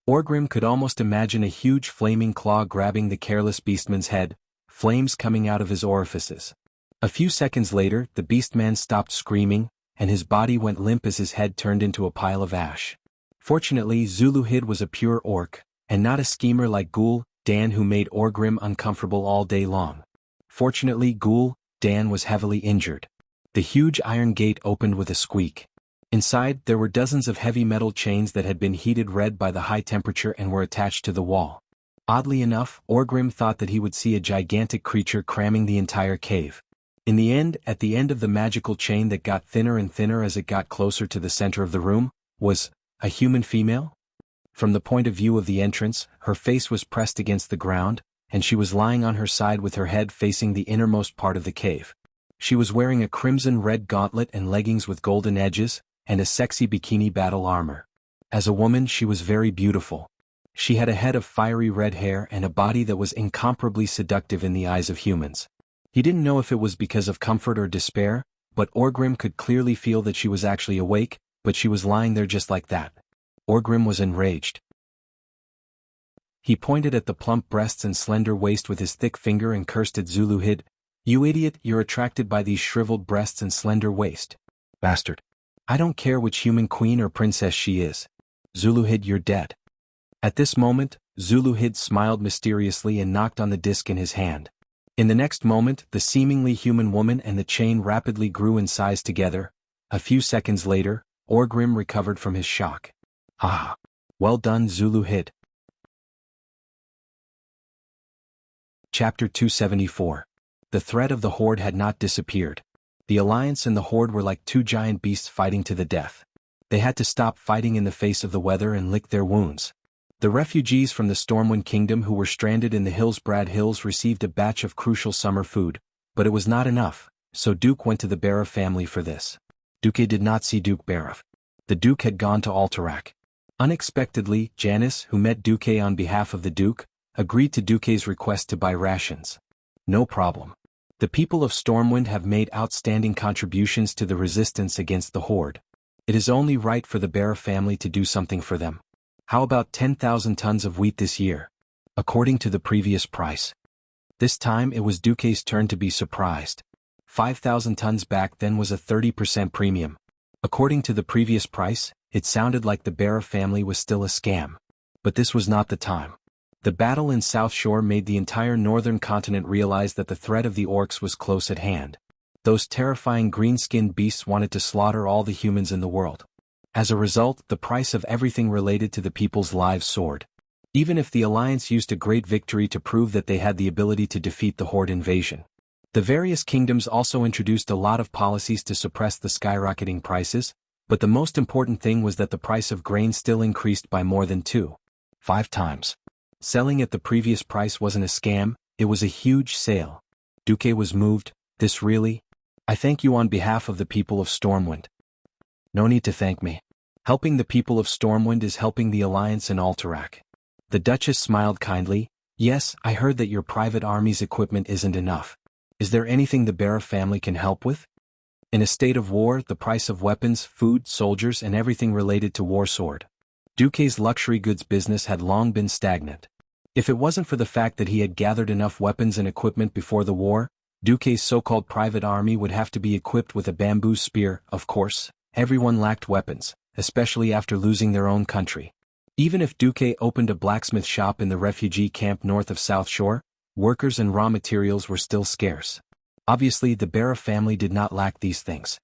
Orgrim could almost imagine a huge flaming claw grabbing the careless beastman's head, flames coming out of his orifices. A few seconds later, the beastman stopped screaming, and his body went limp as his head turned into a pile of ash. Fortunately, Zuluhid was a pure orc, and not a schemer like Ghoul Dan who made Orgrim uncomfortable all day long. Fortunately, Ghoul Dan was heavily injured. The huge iron gate opened with a squeak. Inside, there were dozens of heavy metal chains that had been heated red by the high temperature and were attached to the wall. Oddly enough, Orgrim thought that he would see a gigantic creature cramming the entire cave. In the end, at the end of the magical chain that got thinner and thinner as it got closer to the center of the room, was a human female? From the point of view of the entrance, her face was pressed against the ground, and she was lying on her side with her head facing the innermost part of the cave. She was wearing a crimson-red gauntlet and leggings with golden edges, and a sexy bikini battle armor. As a woman she was very beautiful. She had a head of fiery red hair and a body that was incomparably seductive in the eyes of humans. He didn't know if it was because of comfort or despair, but Orgrim could clearly feel that she was actually awake, but she was lying there just like that. Orgrim was enraged. He pointed at the plump breasts and slender waist with his thick finger and cursed at Zuluhid. "You idiot, you're attracted by these shriveled breasts and slender waist. Bastard. I don't care which human queen or princess she is. Zuluhid, you're dead." At this moment, Zuluhid smiled mysteriously and knocked on the disc in his hand. In the next moment, the seemingly human woman and the chain rapidly grew in size together. A few seconds later, Orgrim recovered from his shock. "Ah! Well done, Zuluhid." Chapter 274. The threat of the Horde had not disappeared. The Alliance and the Horde were like two giant beasts fighting to the death. They had to stop fighting in the face of the weather and lick their wounds. The refugees from the Stormwind Kingdom who were stranded in the Hillsbrad Hills received a batch of crucial summer food, but it was not enough, so Duke went to the Barov family for this. Duke did not see Duke Barov. The Duke had gone to Alterac. Unexpectedly, Janice, who met Duke on behalf of the Duke, agreed to Duke's request to buy rations. "No problem. The people of Stormwind have made outstanding contributions to the resistance against the Horde. It is only right for the Barov family to do something for them. How about 10,000 tons of wheat this year? According to the previous price." This time it was Duke's turn to be surprised. 5,000 tons back then was a 30% premium. According to the previous price, it sounded like the Barov family was still a scam. But this was not the time. The battle in South Shore made the entire northern continent realize that the threat of the orcs was close at hand. Those terrifying green-skinned beasts wanted to slaughter all the humans in the world. As a result, the price of everything related to the people's lives soared. Even if the Alliance used a great victory to prove that they had the ability to defeat the Horde invasion. The various kingdoms also introduced a lot of policies to suppress the skyrocketing prices, but the most important thing was that the price of grain still increased by more than 2.5 times. Selling at the previous price wasn't a scam, it was a huge sale. Duke was moved. "This really? I thank you on behalf of the people of Stormwind." "No need to thank me. Helping the people of Stormwind is helping the Alliance and Alterac." The Duchess smiled kindly. "Yes, I heard that your private army's equipment isn't enough. Is there anything the Barov family can help with?" In a state of war, the price of weapons, food, soldiers and everything related to war soared. Duke's luxury goods business had long been stagnant. If it wasn't for the fact that he had gathered enough weapons and equipment before the war, Duke's so-called private army would have to be equipped with a bamboo spear. Of course, everyone lacked weapons, especially after losing their own country. Even if Duke opened a blacksmith shop in the refugee camp north of South Shore, workers and raw materials were still scarce. Obviously, the Barov family did not lack these things.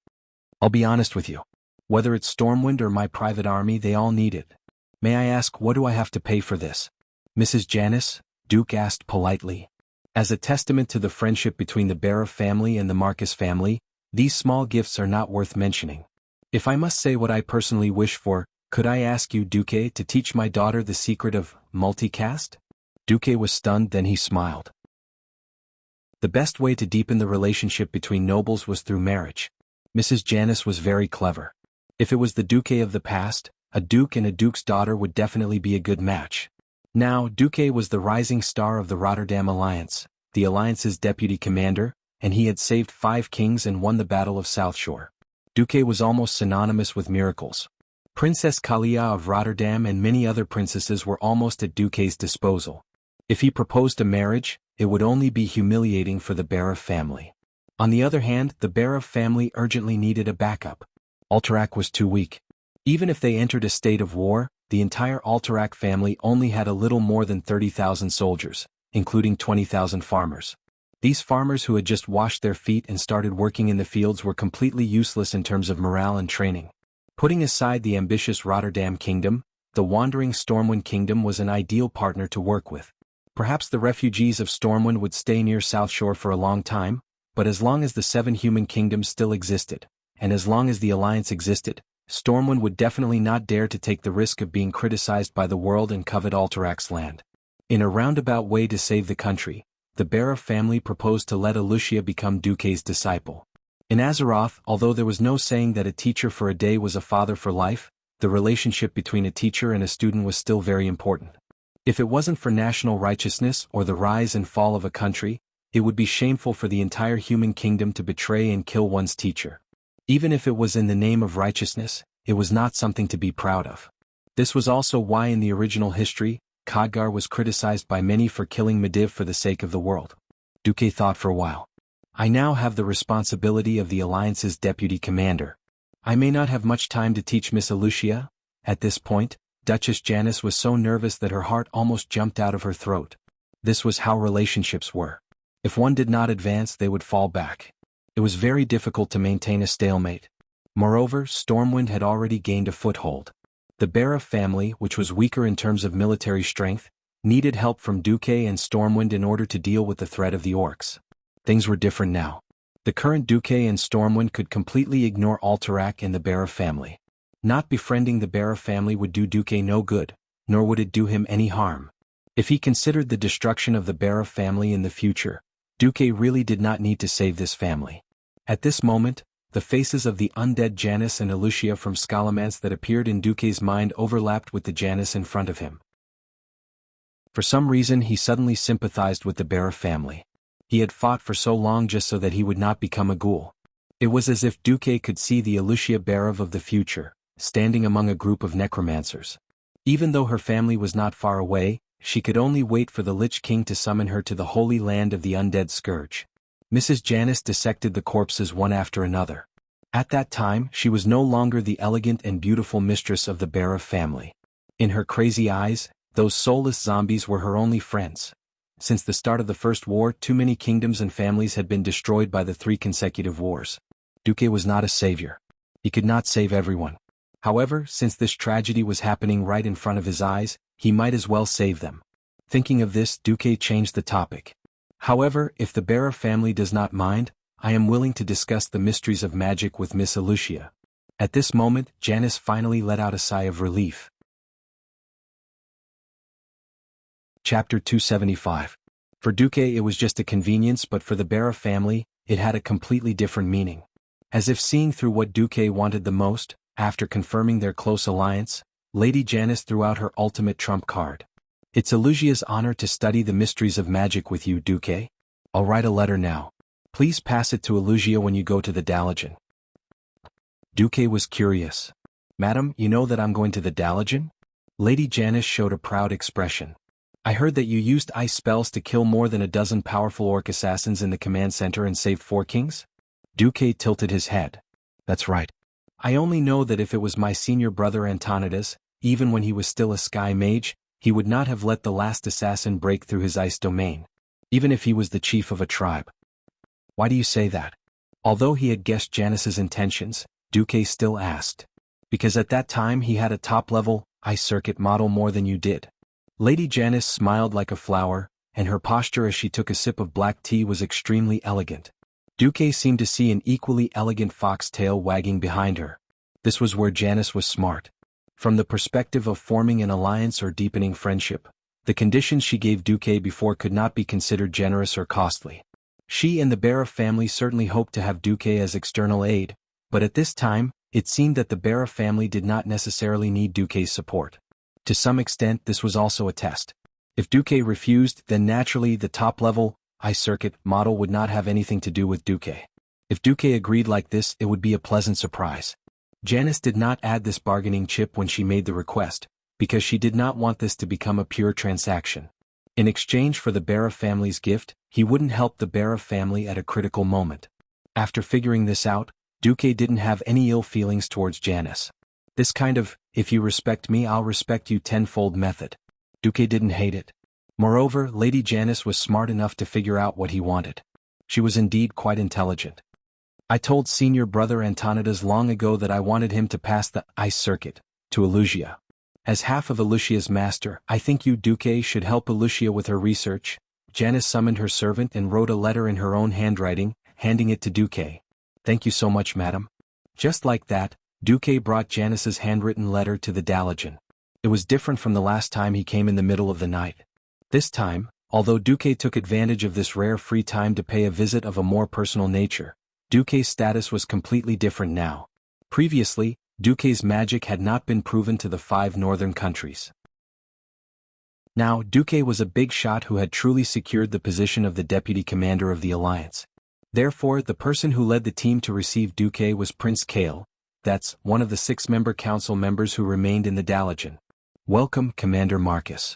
"I'll be honest with you. Whether it's Stormwind or my private army, they all need it. May I ask, what do I have to pay for this?" "Mrs. Janice?" Duke asked politely. As a testament to the friendship between the Barov family and the Marcus family, these small gifts are not worth mentioning. "If I must say what I personally wish for, could I ask you, Duke, to teach my daughter the secret of multicast?" Duke was stunned, then he smiled. The best way to deepen the relationship between nobles was through marriage. Mrs. Janice was very clever. If it was the Duke of the past, a duke and a duke's daughter would definitely be a good match. Now, Duke was the rising star of the Rotterdam Alliance, the Alliance's deputy commander, and he had saved 5 kings and won the Battle of South Shore. Duke was almost synonymous with miracles. Princess Kalia of Rotterdam and many other princesses were almost at Duke's disposal. If he proposed a marriage, it would only be humiliating for the Barov family. On the other hand, the Barov family urgently needed a backup. Alterac was too weak. Even if they entered a state of war, the entire Alterac family only had a little more than 30,000 soldiers, including 20,000 farmers. These farmers who had just washed their feet and started working in the fields were completely useless in terms of morale and training. Putting aside the ambitious Rotterdam Kingdom, the wandering Stormwind Kingdom was an ideal partner to work with. Perhaps the refugees of Stormwind would stay near South Shore for a long time, but as long as the 7 human kingdoms still existed, and as long as the Alliance existed, Stormwind would definitely not dare to take the risk of being criticized by the world and covet Alterac's land. In a roundabout way to save the country, the Barov family proposed to let Alucia become Duke's disciple. In Azeroth, although there was no saying that a teacher for a day was a father for life, the the relationship between a teacher and a student was still very important. If it wasn't for national righteousness or the rise and fall of a country, it would be shameful for the entire human kingdom to betray and kill one's teacher. Even if it was in the name of righteousness, it was not something to be proud of. This was also why in the original history, Khadgar was criticized by many for killing Medivh for the sake of the world. Duque thought for a while. I now have the responsibility of the Alliance's deputy commander. I may not have much time to teach Miss Lucia. At this point, Duchess Janice was so nervous that her heart almost jumped out of her throat. This was how relationships were. If one did not advance, they would fall back. It was very difficult to maintain a stalemate. Moreover, Stormwind had already gained a foothold. The Bara family, which was weaker in terms of military strength, needed help from Duque and Stormwind in order to deal with the threat of the orcs. Things were different now. The current Duque and Stormwind could completely ignore Alterac and the Bara family. Not befriending the Bara family would do Duque no good, nor would it do him any harm. If he considered the destruction of the Bara family in the future, Duque really did not need to save this family. At this moment, the faces of the undead Janice and Lucia from Scalomance that appeared in Duque's mind overlapped with the Janice in front of him. For some reason he suddenly sympathized with the Bara family. He had fought for so long just so that he would not become a ghoul. It was as if Duque could see the Lucia Barav of the future, standing among a group of necromancers. Even though her family was not far away, she could only wait for the Lich King to summon her to the holy land of the undead scourge. Mrs. Janice dissected the corpses one after another. At that time, she was no longer the elegant and beautiful mistress of the Barav family. In her crazy eyes, those soulless zombies were her only friends. Since the start of the First War, too many kingdoms and families had been destroyed by the 3 consecutive wars. Duque was not a savior. He could not save everyone. However, since this tragedy was happening right in front of his eyes, he might as well save them. Thinking of this, Duque changed the topic. However, if the Bara family does not mind, I am willing to discuss the mysteries of magic with Miss Lucia. At this moment, Janice finally let out a sigh of relief. Chapter 275. For Duque it was just a convenience, but for the Bara family, it had a completely different meaning. As if seeing through what Duque wanted the most, after confirming their close alliance, Lady Janice threw out her ultimate trump card. It's Lucia's honor to study the mysteries of magic with you, Duque. I'll write a letter now. Please pass it to Lucia when you go to the Dalagen. Duque was curious. Madam, you know that I'm going to the Dalagen? Lady Janice showed a proud expression. I heard that you used ice spells to kill more than a dozen powerful orc assassins in the command center and saved 4 kings? Duque tilted his head. That's right. I only know that if it was my senior brother Antonidas, even when he was still a sky mage, he would not have let the last assassin break through his ice domain. Even if he was the chief of a tribe. Why do you say that? Although he had guessed Janice's intentions, Duque still asked. Because at that time he had a top-level, ice circuit model more than you did. Lady Janice smiled like a flower, and her posture as she took a sip of black tea was extremely elegant. Duque seemed to see an equally elegant fox tail wagging behind her. This was where Janice was smart. From the perspective of forming an alliance or deepening friendship, the conditions she gave Duque before could not be considered generous or costly. She and the Bara family certainly hoped to have Duque as external aid, but at this time, it seemed that the Bara family did not necessarily need Duque's support. To some extent this was also a test. If Duque refused, then naturally the top-level, ice circuit model would not have anything to do with Duque. If Duque agreed like this, it would be a pleasant surprise. Janice did not add this bargaining chip when she made the request, because she did not want this to become a pure transaction. In exchange for the Bara family's gift, he wouldn't help the Bara family at a critical moment. After figuring this out, Duque didn't have any ill feelings towards Janice. This kind of, if you respect me I'll respect you tenfold method. Duque didn't hate it. Moreover, Lady Janice was smart enough to figure out what he wanted. She was indeed quite intelligent. I told senior brother Antonidas long ago that I wanted him to pass the ice circuit to Lucia. As half of Lucia's master, I think you, Duque, should help Lucia with her research. Janice summoned her servant and wrote a letter in her own handwriting, handing it to Duque. Thank you so much, madam. Just like that, Duque brought Janice's handwritten letter to the Dalagen. It was different from the last time he came in the middle of the night. This time, although Duque took advantage of this rare free time to pay a visit of a more personal nature, Duque's status was completely different now. Previously, Duque's magic had not been proven to the 5 northern countries. Now, Duque was a big shot who had truly secured the position of the deputy commander of the alliance. Therefore, the person who led the team to receive Duque was Prince Kale, that's one of the 6-member council members who remained in the Dalagen. Welcome, Commander Marcus.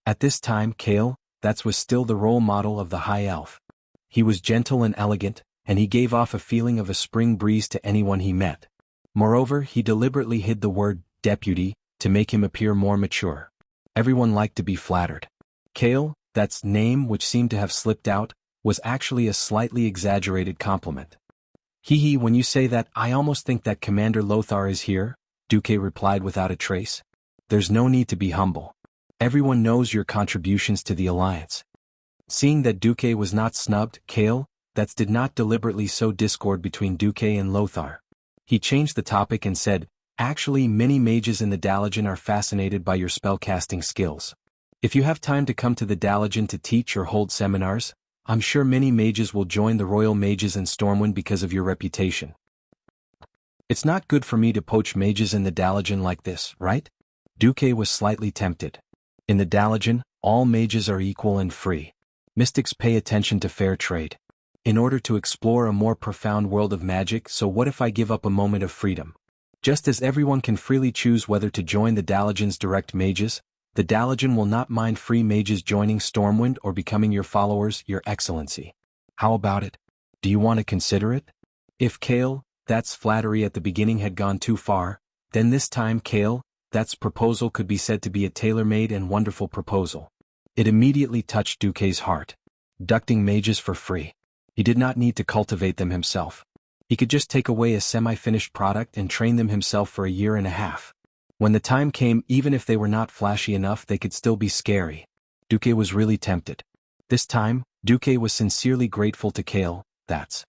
At this time, Kale, that was still the role model of the High Elf. He was gentle and elegant, and he gave off a feeling of a spring breeze to anyone he met. Moreover, he deliberately hid the word deputy to make him appear more mature. Everyone liked to be flattered. Kale, that's name which seemed to have slipped out, was actually a slightly exaggerated compliment. Hee, when you say that, I almost think that Commander Lothar is here, Duque replied without a trace. There's no need to be humble. Everyone knows your contributions to the alliance. Seeing that Duque was not snubbed, Kale, that did not deliberately sow discord between Duque and Lothar. He changed the topic and said, actually, many mages in the Dalagen are fascinated by your spellcasting skills. If you have time to come to the Dalagen to teach or hold seminars, I'm sure many mages will join the Royal Mages in Stormwind because of your reputation. It's not good for me to poach mages in the Dalagen like this, right? Duque was slightly tempted. In the Dalagen, all mages are equal and free. Mystics pay attention to fair trade. In order to explore a more profound world of magic, so what if I give up a moment of freedom? Just as everyone can freely choose whether to join the Dalagen's direct mages, the Dalagen will not mind free mages joining Stormwind or becoming your followers, Your Excellency. How about it? Do you want to consider it? If Kale, that's flattery at the beginning had gone too far, then this time Kale, that's proposal could be said to be a tailor-made and wonderful proposal. It immediately touched Duque's heart. Ducting mages for free. He did not need to cultivate them himself. He could just take away a semi-finished product and train them himself for a year and a half. When the time came, even if they were not flashy enough, they could still be scary. Duque was really tempted. This time, Duque was sincerely grateful to Kale, that's.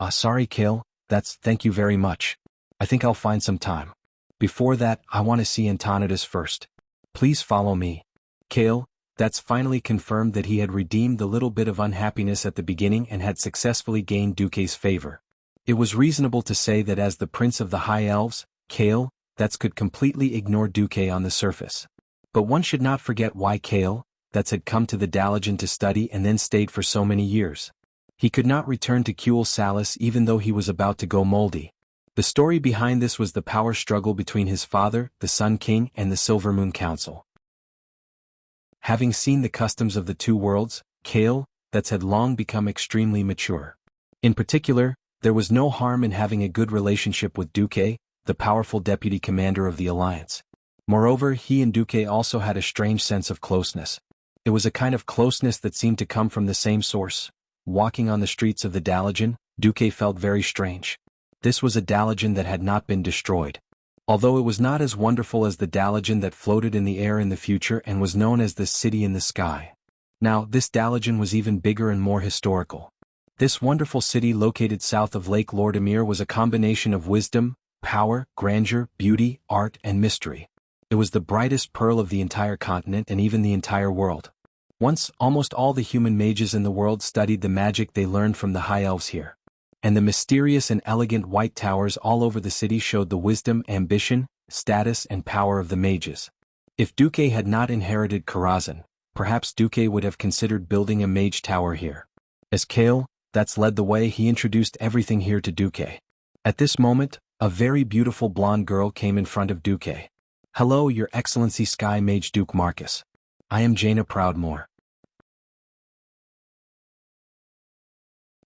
Sorry Kale, thank you very much. I think I'll find some time. Before that, I want to see Antonidas first. Please follow me. Kale, that's finally confirmed that he had redeemed the little bit of unhappiness at the beginning and had successfully gained Duque's favor. It was reasonable to say that as the Prince of the High Elves, Kale, that could completely ignore Duque on the surface. But one should not forget why Kale, that had come to the Dalagen to study and then stayed for so many years. He could not return to Kuel Salis even though he was about to go moldy. The story behind this was the power struggle between his father, the Sun King, and the Silver Moon Council. Having seen the customs of the two worlds, Kale, that had long become extremely mature. In particular, there was no harm in having a good relationship with Duque, the powerful deputy commander of the alliance. Moreover, he and Duque also had a strange sense of closeness. It was a kind of closeness that seemed to come from the same source. Walking on the streets of the Dalagen, Duque felt very strange. This was a Dalagen that had not been destroyed. Although it was not as wonderful as the Dalagen that floated in the air in the future and was known as the City in the Sky. Now, this Dalagen was even bigger and more historical. This wonderful city located south of Lake Lordimir was a combination of wisdom, power, grandeur, beauty, art, and mystery. It was the brightest pearl of the entire continent and even the entire world. Once, almost all the human mages in the world studied the magic they learned from the High Elves here. And the mysterious and elegant white towers all over the city showed the wisdom, ambition, status, and power of the mages. If Duque had not inherited Karazhan, perhaps Duque would have considered building a mage tower here. As Kale, that's led the way, he introduced everything here to Duque. At this moment, a very beautiful blonde girl came in front of Duque. Hello, Your Excellency Sky Mage Duke Marcus. I am Jaina Proudmoore.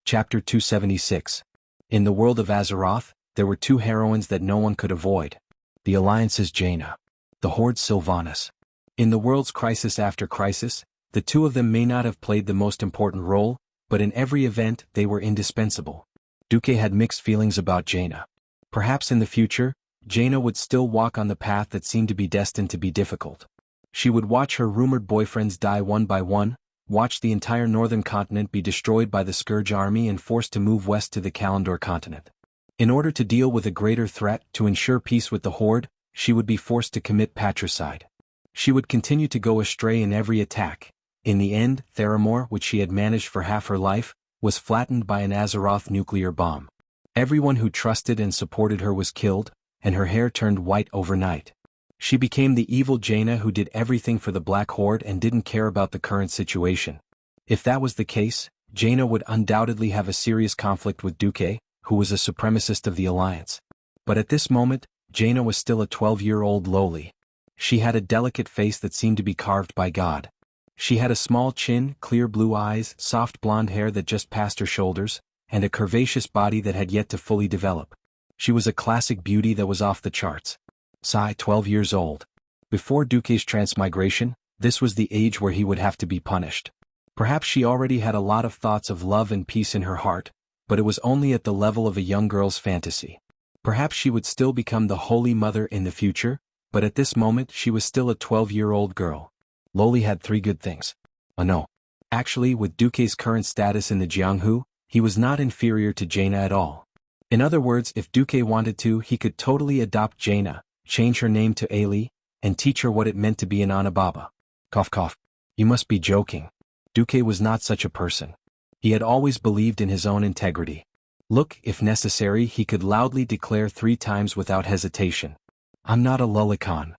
Chapter 276. In the world of Azeroth, there were two heroines that no one could avoid. The Alliance's Jaina. The Horde's Sylvanas. In the world's crisis after crisis, the two of them may not have played the most important role, but in every event they were indispensable. Duque had mixed feelings about Jaina. Perhaps in the future, Jaina would still walk on the path that seemed to be destined to be difficult. She would watch her rumored boyfriends die one by one, watch the entire northern continent be destroyed by the Scourge army and forced to move west to the Kalimdor continent. In order to deal with a greater threat, to ensure peace with the Horde, she would be forced to commit patricide. She would continue to go astray in every attack. In the end, Theramore, which she had managed for half her life, was flattened by an Azeroth nuclear bomb. Everyone who trusted and supported her was killed, and her hair turned white overnight. She became the evil Jaina who did everything for the Black Horde and didn't care about the current situation. If that was the case, Jaina would undoubtedly have a serious conflict with Duque, who was a supremacist of the Alliance. But at this moment, Jaina was still a 12-year-old lowly. She had a delicate face that seemed to be carved by God. She had a small chin, clear blue eyes, soft blonde hair that just passed her shoulders, and a curvaceous body that had yet to fully develop. She was a classic beauty that was off the charts. Sigh, 12 years old. Before Duque's transmigration, this was the age where he would have to be punished. Perhaps she already had a lot of thoughts of love and peace in her heart, but it was only at the level of a young girl's fantasy. Perhaps she would still become the Holy Mother in the future, but at this moment she was still a 12-year-old girl. Loli had three good things. Oh no. Actually, with Duque's current status in the Jianghu, he was not inferior to Jaina at all. In other words, if Duque wanted to, he could totally adopt Jaina, change her name to Ailey, and teach her what it meant to be an Anababa. Cough cough. You must be joking. Duque was not such a person. He had always believed in his own integrity. Look, if necessary, he could loudly declare 3 times without hesitation. I'm not a Lullican.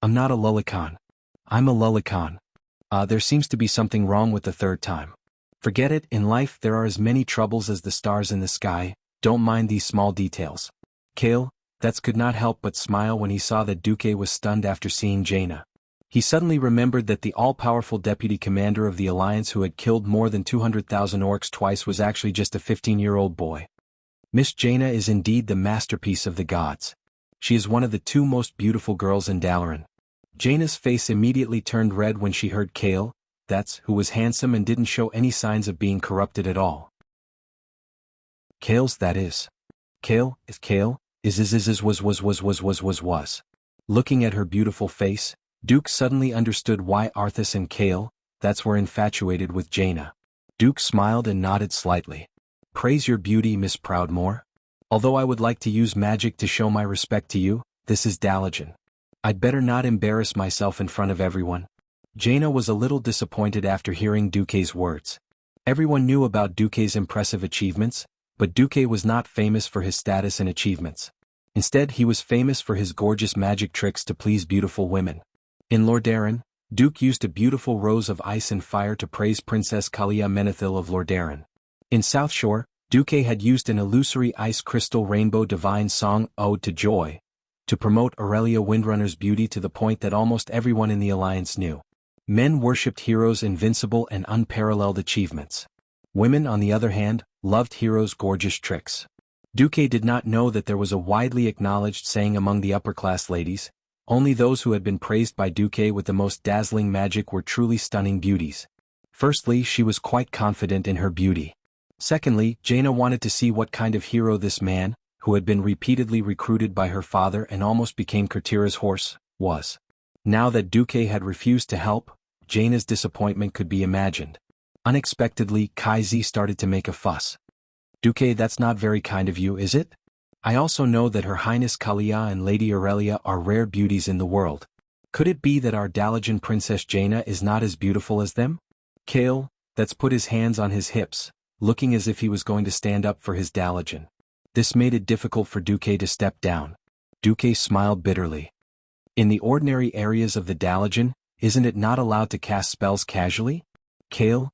I'm not a Lullican. I'm a Lullican. There seems to be something wrong with the third time. Forget it, in life there are as many troubles as the stars in the sky, don't mind these small details. Kale, that could not help but smile when he saw that Duque was stunned after seeing Jaina. He suddenly remembered that the all-powerful deputy commander of the Alliance who had killed more than 200,000 orcs twice was actually just a 15-year-old boy. Miss Jaina is indeed the masterpiece of the gods. She is one of the 2 most beautiful girls in Dalaran. Jaina's face immediately turned red when she heard Kale, who was handsome and didn't show any signs of being corrupted at all. Kale's that is. Kale, is Kale, was. Looking at her beautiful face, Duke suddenly understood why Arthas and Kale, were infatuated with Jaina. Duke smiled and nodded slightly. Praise your beauty, Miss Proudmoore. Although I would like to use magic to show my respect to you, this is Dalaran. I'd better not embarrass myself in front of everyone. Jaina was a little disappointed after hearing Duque's words. Everyone knew about Duque's impressive achievements, but Duque was not famous for his status and achievements. Instead, he was famous for his gorgeous magic tricks to please beautiful women. In Lordaeron, Duke used a beautiful rose of ice and fire to praise Princess Kalia Menethil of Lordaeron. In South Shore, Duque had used an illusory ice crystal rainbow divine song, Ode to Joy, to promote Aurelia Windrunner's beauty to the point that almost everyone in the Alliance knew. Men worshipped Hero's invincible and unparalleled achievements. Women, on the other hand, loved Hero's gorgeous tricks. Duque did not know that there was a widely acknowledged saying among the upper-class ladies, only those who had been praised by Duque with the most dazzling magic were truly stunning beauties. Firstly, she was quite confident in her beauty. Secondly, Jaina wanted to see what kind of hero this man, who had been repeatedly recruited by her father and almost became Kurtira's horse, was. Now that Duque had refused to help, Jaina's disappointment could be imagined. Unexpectedly, Kai Z started to make a fuss. Duque, that's not very kind of you, is it? I also know that Her Highness Kalia and Lady Aurelia are rare beauties in the world. Could it be that our Dalaran Princess Jaina is not as beautiful as them? Kale, put his hands on his hips, looking as if he was going to stand up for his Dalaran. This made it difficult for Duque to step down. Duque smiled bitterly. In the ordinary areas of the Dalaran, isn't it not allowed to cast spells casually? Kale,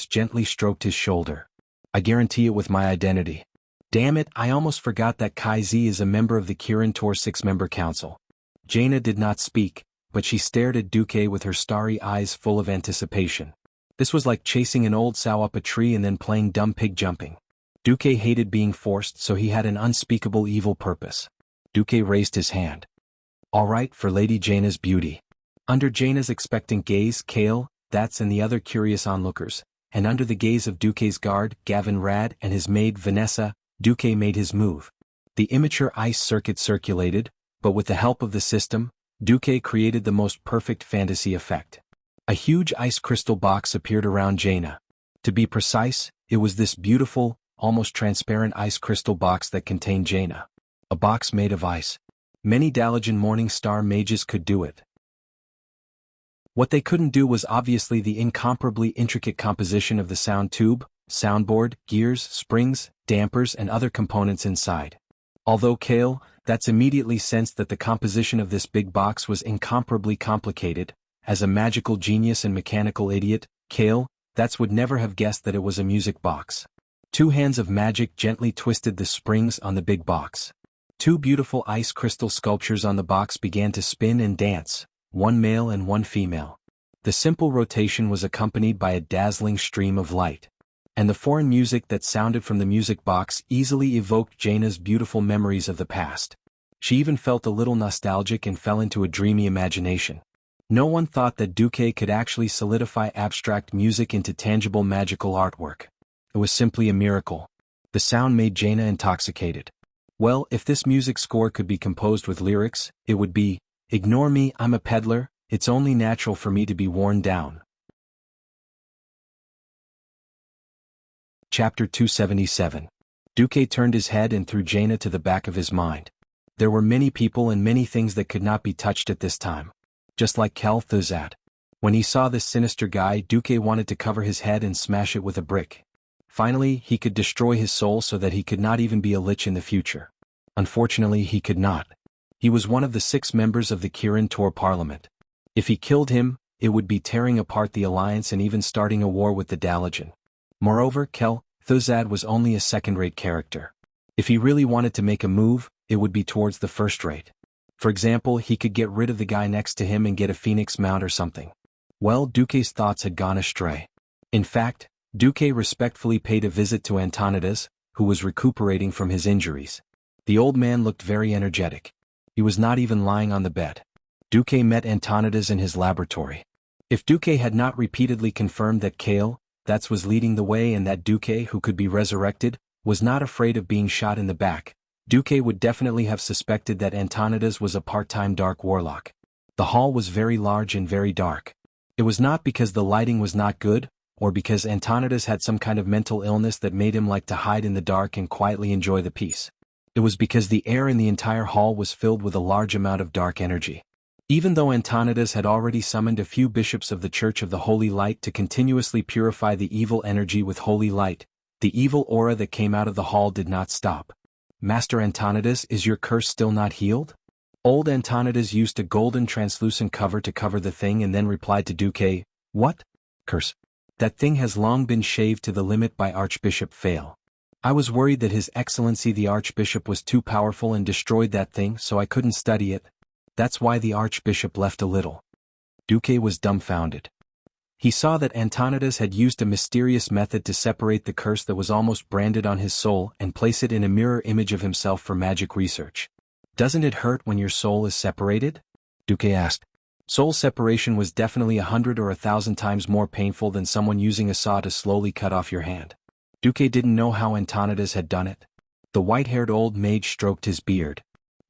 gently stroked his shoulder. I guarantee it with my identity. Damn it, I almost forgot that Kai Z is a member of the Kirin Tor 6-member council. Jaina did not speak, but she stared at Duque with her starry eyes full of anticipation. This was like chasing an old sow up a tree and then playing dumb pig jumping. Duque hated being forced, so he had an unspeakable evil purpose. Duque raised his hand. All right, for Lady Jaina's beauty. Under Jaina's expectant gaze, Kale, and the other curious onlookers, and under the gaze of Duque's guard, Gavin Rad, and his maid, Vanessa, Duque made his move. The immature ice circuit circulated, but with the help of the system, Duque created the most perfect fantasy effect. A huge ice crystal box appeared around Jaina. To be precise, it was this beautiful, almost transparent ice crystal box that contained Jaina. A box made of ice. Many Dalaran Morning Star mages could do it. What they couldn't do was obviously the incomparably intricate composition of the sound tube, soundboard, gears, springs, dampers and other components inside. Although Kale, that's immediately sensed that the composition of this big box was incomparably complicated. As a magical genius and mechanical idiot, Kale, that's would never have guessed that it was a music box. Two hands of magic gently twisted the springs on the big box. Two beautiful ice crystal sculptures on the box began to spin and dance, one male and one female. The simple rotation was accompanied by a dazzling stream of light. And the foreign music that sounded from the music box easily evoked Jaina's beautiful memories of the past. She even felt a little nostalgic and fell into a dreamy imagination. No one thought that Duque could actually solidify abstract music into tangible magical artwork. It was simply a miracle. The sound made Jaina intoxicated. Well, if this music score could be composed with lyrics, it would be, "Ignore me, I'm a peddler, it's only natural for me to be worn down." Chapter 277. Duque turned his head and threw Jaina to the back of his mind. There were many people and many things that could not be touched at this time. Just like Thuzad. When he saw this sinister guy, Duque wanted to cover his head and smash it with a brick. Finally, he could destroy his soul so that he could not even be a lich in the future. Unfortunately, he could not. He was one of the 6 members of the Kirin Tor Parliament. If he killed him, it would be tearing apart the alliance and even starting a war with the Dalajan. Moreover, Thuzad was only a second-rate character. If he really wanted to make a move, it would be towards the first-rate. For example, he could get rid of the guy next to him and get a phoenix mount or something. Well, Duque's thoughts had gone astray. In fact, Duque respectfully paid a visit to Antonidas, who was recuperating from his injuries. The old man looked very energetic. He was not even lying on the bed. Duque met Antonidas in his laboratory. If Duque had not repeatedly confirmed that Kale, that was leading the way and that Duque, who could be resurrected, was not afraid of being shot in the back, Duque would definitely have suspected that Antonidas was a part-time dark warlock. The hall was very large and very dark. It was not because the lighting was not good, or because Antonidas had some kind of mental illness that made him like to hide in the dark and quietly enjoy the peace. It was because the air in the entire hall was filled with a large amount of dark energy. Even though Antonidas had already summoned a few bishops of the Church of the Holy Light to continuously purify the evil energy with holy light, the evil aura that came out of the hall did not stop. "Master Antonidas, is your curse still not healed?" Old Antonidas used a golden translucent cover to cover the thing and then replied to Duque, "What? Curse? That thing has long been shaved to the limit by Archbishop Fail. I was worried that His Excellency the Archbishop was too powerful and destroyed that thing, so I couldn't study it. That's why the Archbishop left a little." Duque was dumbfounded. He saw that Antonidas had used a mysterious method to separate the curse that was almost branded on his soul and place it in a mirror image of himself for magic research. "Doesn't it hurt when your soul is separated?" Duque asked. Soul separation was definitely 100 or 1,000 times more painful than someone using a saw to slowly cut off your hand. Duque didn't know how Antonidas had done it. The white-haired old mage stroked his beard.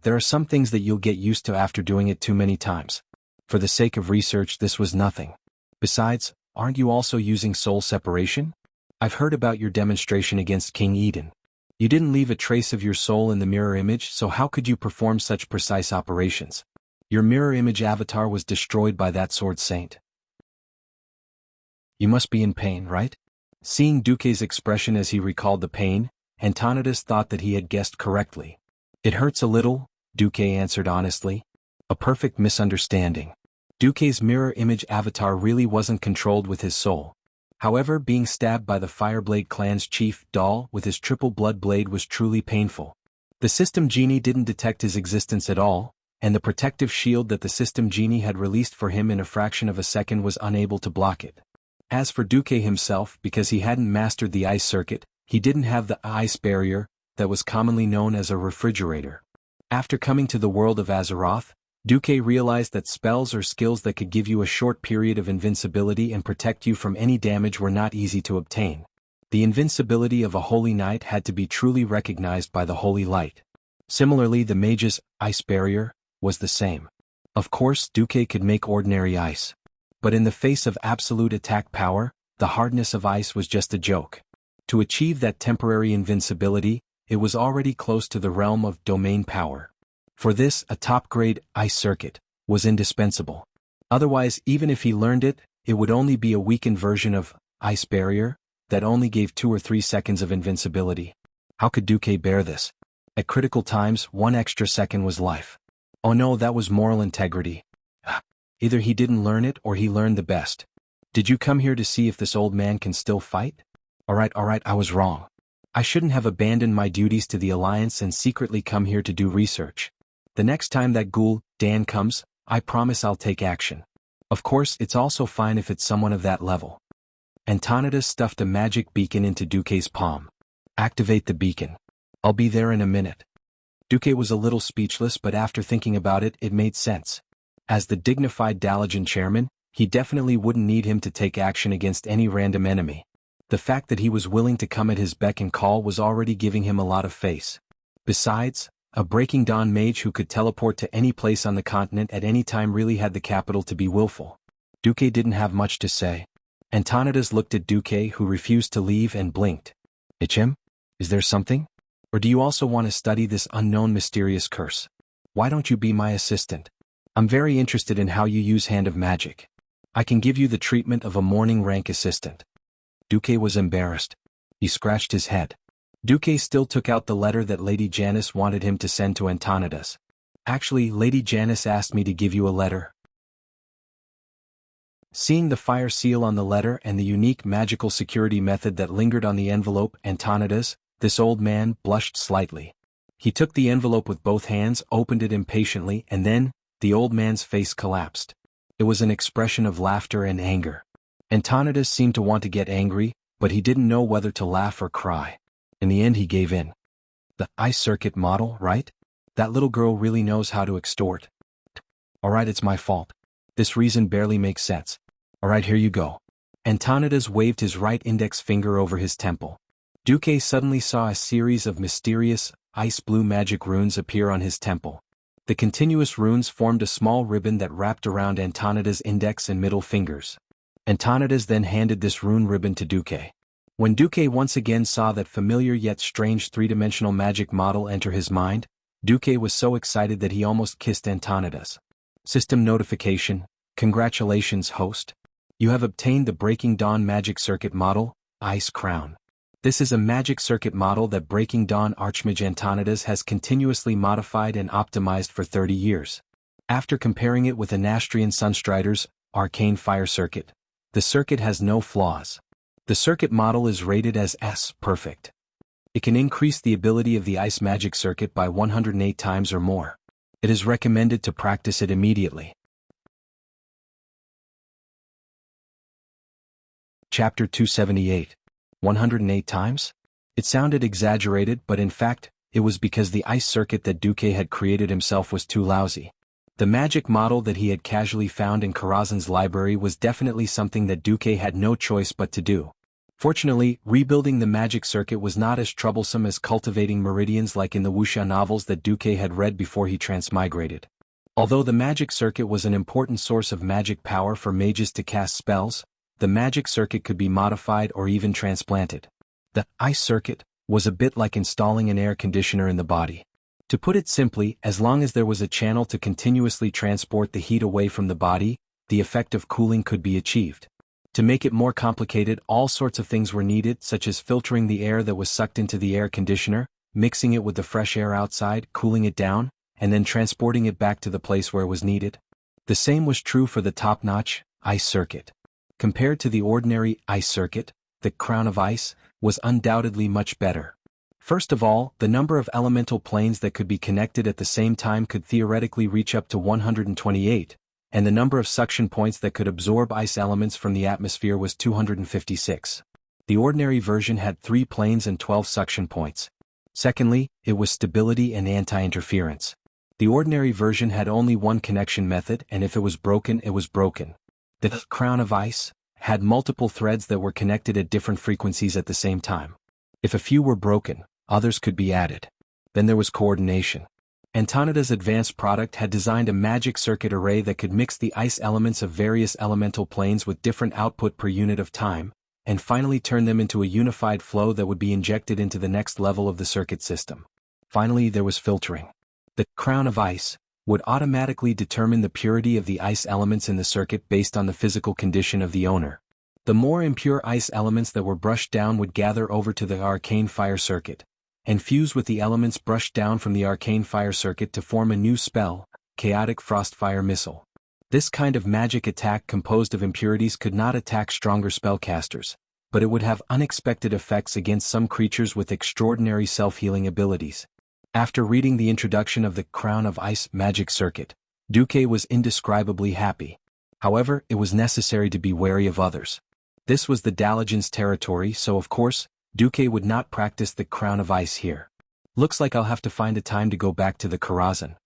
"There are some things that you'll get used to after doing it too many times. For the sake of research, this was nothing. Besides, aren't you also using soul separation? I've heard about your demonstration against King Eden. You didn't leave a trace of your soul in the mirror image, so how could you perform such precise operations? Your mirror image avatar was destroyed by that sword saint. You must be in pain, right?" Seeing Duque's expression as he recalled the pain, Antonidas thought that he had guessed correctly. "It hurts a little," Duque answered honestly. A perfect misunderstanding. Duque's mirror image avatar really wasn't controlled with his soul. However, being stabbed by the Fireblade clan's chief, Dal, with his triple blood blade was truly painful. The system genie didn't detect his existence at all, and the protective shield that the system genie had released for him in a fraction of a second was unable to block it. As for Duque himself, because he hadn't mastered the ice circuit, he didn't have the ice barrier that was commonly known as a refrigerator. After coming to the world of Azeroth, Duque realized that spells or skills that could give you a short period of invincibility and protect you from any damage were not easy to obtain. The invincibility of a holy knight had to be truly recognized by the holy light. Similarly, the mage's ice barrier was the same. Of course, Duque could make ordinary ice. But in the face of absolute attack power, the hardness of ice was just a joke. To achieve that temporary invincibility, it was already close to the realm of domain power. For this, a top-grade ice circuit was indispensable. Otherwise, even if he learned it, it would only be a weakened version of ice barrier that only gave 2 or 3 seconds of invincibility. How could Duque bear this? At critical times, 1 extra second was life. Oh no, that was moral integrity. Either he didn't learn it or he learned the best. Did you come here to see if this old man can still fight? Alright, I was wrong. I shouldn't have abandoned my duties to the Alliance and secretly come here to do research. The next time that ghoul, Dan, comes, I promise I'll take action. Of course, it's also fine if it's someone of that level. Antonidas stuffed a magic beacon into Duque's palm. Activate the beacon. I'll be there in a minute. Duque was a little speechless, but after thinking about it, it made sense. As the dignified Dalajan chairman, he definitely wouldn't need him to take action against any random enemy. The fact that he was willing to come at his beck and call was already giving him a lot of face. Besides, a Breaking Dawn mage who could teleport to any place on the continent at any time really had the capital to be willful. Duque didn't have much to say. Antonidas looked at Duque, who refused to leave, and blinked. Ichim? Is there something? Or do you also want to study this unknown mysterious curse? Why don't you be my assistant? I'm very interested in how you use Hand of Magic. I can give you the treatment of a morning rank assistant. Duque was embarrassed. He scratched his head. Duque still took out the letter that Lady Janice wanted him to send to Antonidas. Actually, Lady Janice asked me to give you a letter. Seeing the fire seal on the letter and the unique magical security method that lingered on the envelope, Antonidas, this old man, blushed slightly. He took the envelope with both hands, opened it impatiently, and then, the old man's face collapsed. It was an expression of laughter and anger. Antonidas seemed to want to get angry, but he didn't know whether to laugh or cry. In the end he gave in. The ice circuit model, right? That little girl really knows how to extort. Alright, it's my fault. This reason barely makes sense. Alright, here you go. Antonidas waved his right index finger over his temple. Duque suddenly saw a series of mysterious, ice-blue magic runes appear on his temple. The continuous runes formed a small ribbon that wrapped around Antonidas' index and middle fingers. Antonidas then handed this rune ribbon to Duque. When Duque once again saw that familiar yet strange three-dimensional magic model enter his mind, Duque was so excited that he almost kissed Antonidas. System notification. Congratulations, host. You have obtained the Breaking Dawn Magic Circuit model, Ice Crown. This is a magic circuit model that Breaking Dawn Archmage Antonidas has continuously modified and optimized for 30 years. After comparing it with Anastrian Sunstrider's Arcane Fire Circuit, the circuit has no flaws. The circuit model is rated as S perfect. It can increase the ability of the ice magic circuit by 108 times or more. It is recommended to practice it immediately. Chapter 278. 108 times? It sounded exaggerated, but in fact, it was because the ice circuit that Duque had created himself was too lousy. The magic model that he had casually found in Karazhan's library was definitely something that Duque had no choice but to do. Fortunately, rebuilding the magic circuit was not as troublesome as cultivating meridians like in the Wuxia novels that Duque had read before he transmigrated. Although the magic circuit was an important source of magic power for mages to cast spells, the magic circuit could be modified or even transplanted. The ice circuit was a bit like installing an air conditioner in the body. To put it simply, as long as there was a channel to continuously transport the heat away from the body, the effect of cooling could be achieved. To make it more complicated, all sorts of things were needed, such as filtering the air that was sucked into the air conditioner, mixing it with the fresh air outside, cooling it down, and then transporting it back to the place where it was needed. The same was true for the top-notch ice circuit. Compared to the ordinary ice circuit, the Crown of Ice was undoubtedly much better. First of all, the number of elemental planes that could be connected at the same time could theoretically reach up to 128, and the number of suction points that could absorb ice elements from the atmosphere was 256. The ordinary version had 3 planes and 12 suction points. Secondly, it was stability and anti-interference. The ordinary version had only one connection method, and if it was broken, it was broken. The Crown of Ice had multiple threads that were connected at different frequencies at the same time. If a few were broken, others could be added. Then there was coordination. Antonidas' advanced product had designed a magic circuit array that could mix the ice elements of various elemental planes with different output per unit of time, and finally turn them into a unified flow that would be injected into the next level of the circuit system. Finally, there was filtering. The Crown of Ice would automatically determine the purity of the ice elements in the circuit based on the physical condition of the owner. The more impure ice elements that were brushed down would gather over to the arcane fire circuit, and fuse with the elements brushed down from the arcane fire circuit to form a new spell, Chaotic Frostfire Missile. This kind of magic attack composed of impurities could not attack stronger spellcasters, but it would have unexpected effects against some creatures with extraordinary self-healing abilities. After reading the introduction of the Crown of Ice magic circuit, Duque was indescribably happy. However, it was necessary to be wary of others. This was the Dalajan's territory, so of course, Duque would not practice the Crown of Ice here. Looks like I'll have to find a time to go back to the Karazhan.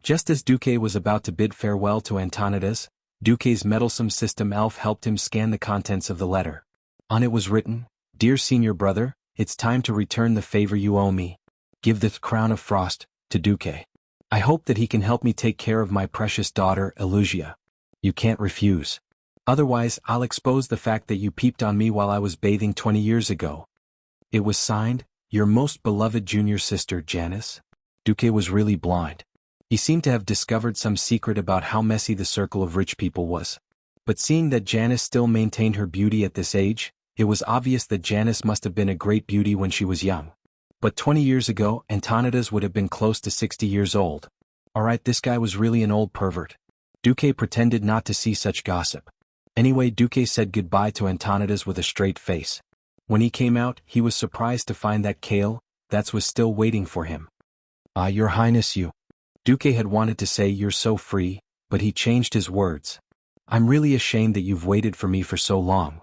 Just as Duque was about to bid farewell to Antonidas, Duque's meddlesome system elf helped him scan the contents of the letter. On it was written, "Dear senior brother, it's time to return the favor you owe me. Give the Crown of Frost to Duque. I hope that he can help me take care of my precious daughter, Elusia. You can't refuse. Otherwise, I'll expose the fact that you peeped on me while I was bathing 20 years ago." It was signed, "Your most beloved junior sister, Janice." Duque was really blind. He seemed to have discovered some secret about how messy the circle of rich people was. But seeing that Janice still maintained her beauty at this age, it was obvious that Janice must have been a great beauty when she was young. But 20 years ago, Antonidas would have been close to 60 years old. Alright, this guy was really an old pervert. Duque pretended not to see such gossip. Anyway, Duque said goodbye to Antonidas with a straight face. When he came out, he was surprised to find that Kale, that was still waiting for him. "Ah, Your Highness, you." Duque had wanted to say "You're so free," but he changed his words. "I'm really ashamed that you've waited for me for so long."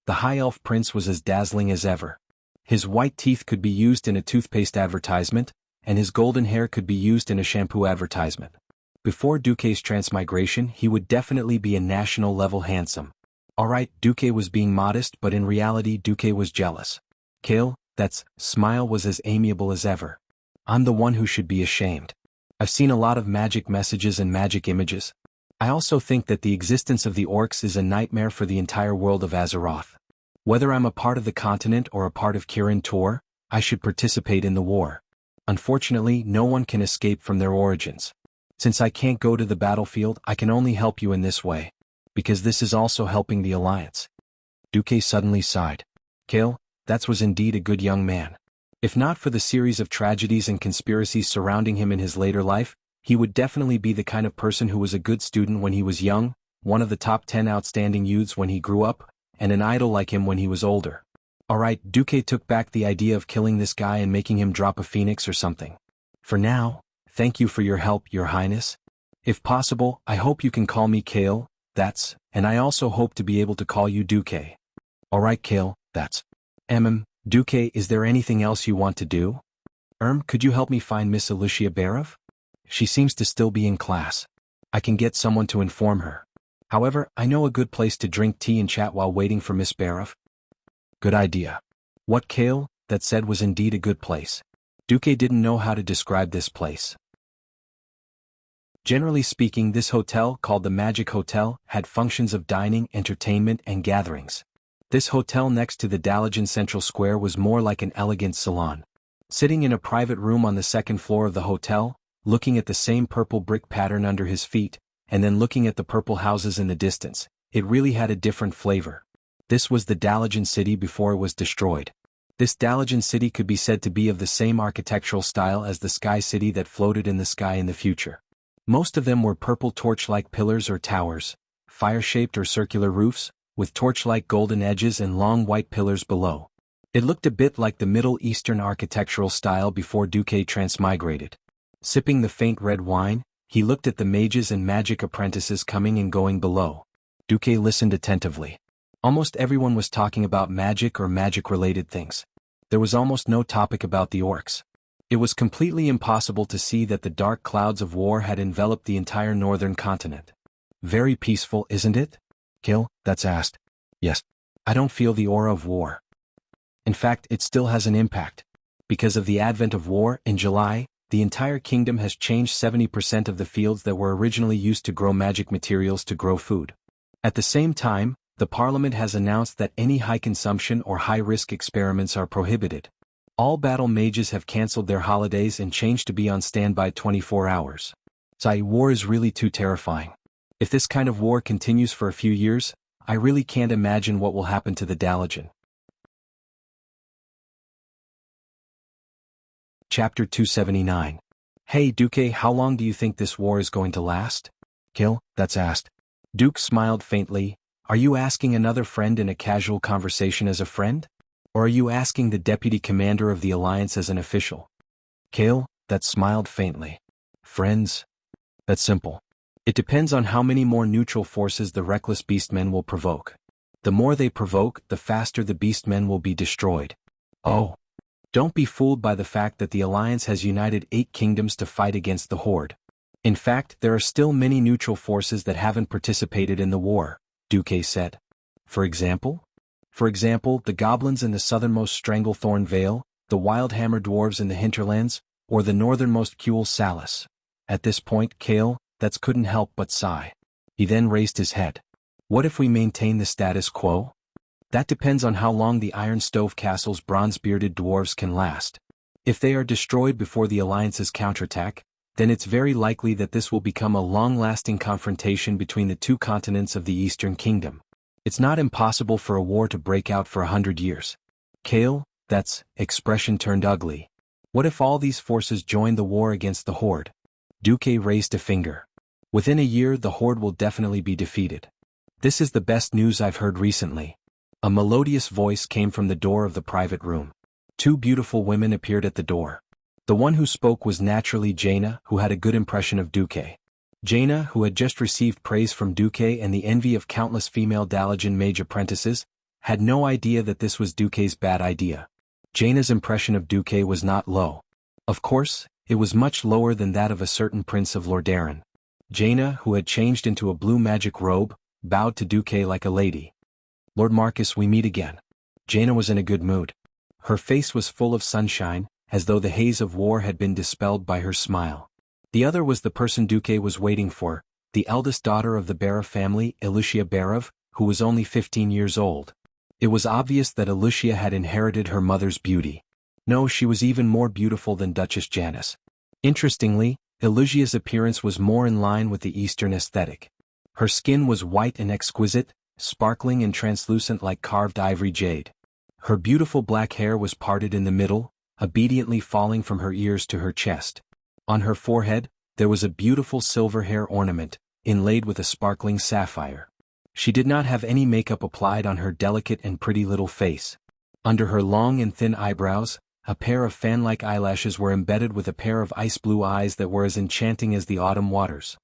The High Elf Prince was as dazzling as ever. His white teeth could be used in a toothpaste advertisement, and his golden hair could be used in a shampoo advertisement. Before Duque's transmigration, he would definitely be a national-level handsome. Alright, Duque was being modest, but in reality Duque was jealous. Kale, that's smile was as amiable as ever. "I'm the one who should be ashamed. I've seen a lot of magic messages and magic images. I also think that the existence of the orcs is a nightmare for the entire world of Azeroth. Whether I'm a part of the continent or a part of Kirin Tor, I should participate in the war. Unfortunately, no one can escape from their origins. Since I can't go to the battlefield, I can only help you in this way. Because this is also helping the Alliance." Duque suddenly sighed. Kale, that was indeed a good young man. If not for the series of tragedies and conspiracies surrounding him in his later life, he would definitely be the kind of person who was a good student when he was young, one of the top 10 outstanding youths when he grew up, and an idol like him when he was older. Alright, Duque took back the idea of killing this guy and making him drop a phoenix or something. For now, thank you for your help, Your Highness. If possible, I hope you can call me Kale, and I also hope to be able to call you Duque. Alright Kale, Duque, is there anything else you want to do? Could you help me find Miss Alicia Barov? She seems to still be in class. I can get someone to inform her. However, I know a good place to drink tea and chat while waiting for Miss Barov. Good idea. What Kale, that said was indeed a good place. Duque didn't know how to describe this place. Generally speaking, this hotel, called the Magic Hotel, had functions of dining, entertainment, and gatherings. This hotel next to the Dalajan Central Square was more like an elegant salon. Sitting in a private room on the second floor of the hotel, looking at the same purple brick pattern under his feet, and then looking at the purple houses in the distance, it really had a different flavor. This was the Dalajan city before it was destroyed. This Dalajan city could be said to be of the same architectural style as the Sky City that floated in the sky in the future. Most of them were purple torch-like pillars or towers, fire-shaped or circular roofs, with torch-like golden edges and long white pillars below. It looked a bit like the Middle Eastern architectural style before Duque transmigrated. Sipping the faint red wine, he looked at the mages and magic apprentices coming and going below. Duque listened attentively. Almost everyone was talking about magic or magic-related things. There was almost no topic about the orcs. It was completely impossible to see that the dark clouds of war had enveloped the entire northern continent. Very peaceful, isn't it? Kale, that's asked. Yes. I don't feel the aura of war. In fact, it still has an impact. Because of the advent of war, in July, the entire kingdom has changed 70% of the fields that were originally used to grow magic materials to grow food. At the same time, the parliament has announced that any high-consumption or high-risk experiments are prohibited. All battle mages have cancelled their holidays and changed to be on standby 24 hours. War is really too terrifying. If this kind of war continues for a few years, I really can't imagine what will happen to the Dalajan. Chapter 279. Hey Duque, how long do you think this war is going to last? Kill, that's asked. Duke smiled faintly. Are you asking another friend in a casual conversation as a friend? Or are you asking the deputy commander of the alliance as an official? Kale, that smiled faintly. Friends? That's simple. It depends on how many more neutral forces the reckless beastmen will provoke. The more they provoke, the faster the beastmen will be destroyed. Oh. Don't be fooled by the fact that the alliance has united 8 kingdoms to fight against the horde. In fact, there are still many neutral forces that haven't participated in the war, Duque said. For example? For example, the goblins in the southernmost Stranglethorn Vale, the Wildhammer dwarves in the hinterlands, or the northernmost Kuel Salus. At this point, Kale, that couldn't help but sigh. He then raised his head. What if we maintain the status quo? That depends on how long the Iron Stove Castle's bronze-bearded dwarves can last. If they are destroyed before the Alliance's counterattack, then it's very likely that this will become a long-lasting confrontation between the 2 continents of the Eastern Kingdom. It's not impossible for a war to break out for 100 years. Kale, that's expression turned ugly. What if all these forces join the war against the Horde? Duque raised a finger. Within a year the Horde will definitely be defeated. This is the best news I've heard recently. A melodious voice came from the door of the private room. 2 beautiful women appeared at the door. The one who spoke was naturally Jaina, who had a good impression of Duque. Jaina, who had just received praise from Duque and the envy of countless female Dalajan mage apprentices, had no idea that this was Duque's bad idea. Jaina's impression of Duque was not low. Of course, it was much lower than that of a certain prince of Lordaeron. Jaina, who had changed into a blue magic robe, bowed to Duque like a lady. Lord Marcus, we meet again. Jaina was in a good mood. Her face was full of sunshine, as though the haze of war had been dispelled by her smile. The other was the person Duque was waiting for, the eldest daughter of the Barov family, Ilusia Barov, who was only 15 years old. It was obvious that Ilusia had inherited her mother's beauty. No, she was even more beautiful than Duchess Janice. Interestingly, Ilusia's appearance was more in line with the Eastern aesthetic. Her skin was white and exquisite, sparkling and translucent like carved ivory jade. Her beautiful black hair was parted in the middle, obediently falling from her ears to her chest. On her forehead, there was a beautiful silver hair ornament, inlaid with a sparkling sapphire. She did not have any makeup applied on her delicate and pretty little face. Under her long and thin eyebrows, a pair of fan-like eyelashes were embedded with a pair of ice-blue eyes that were as enchanting as the autumn waters.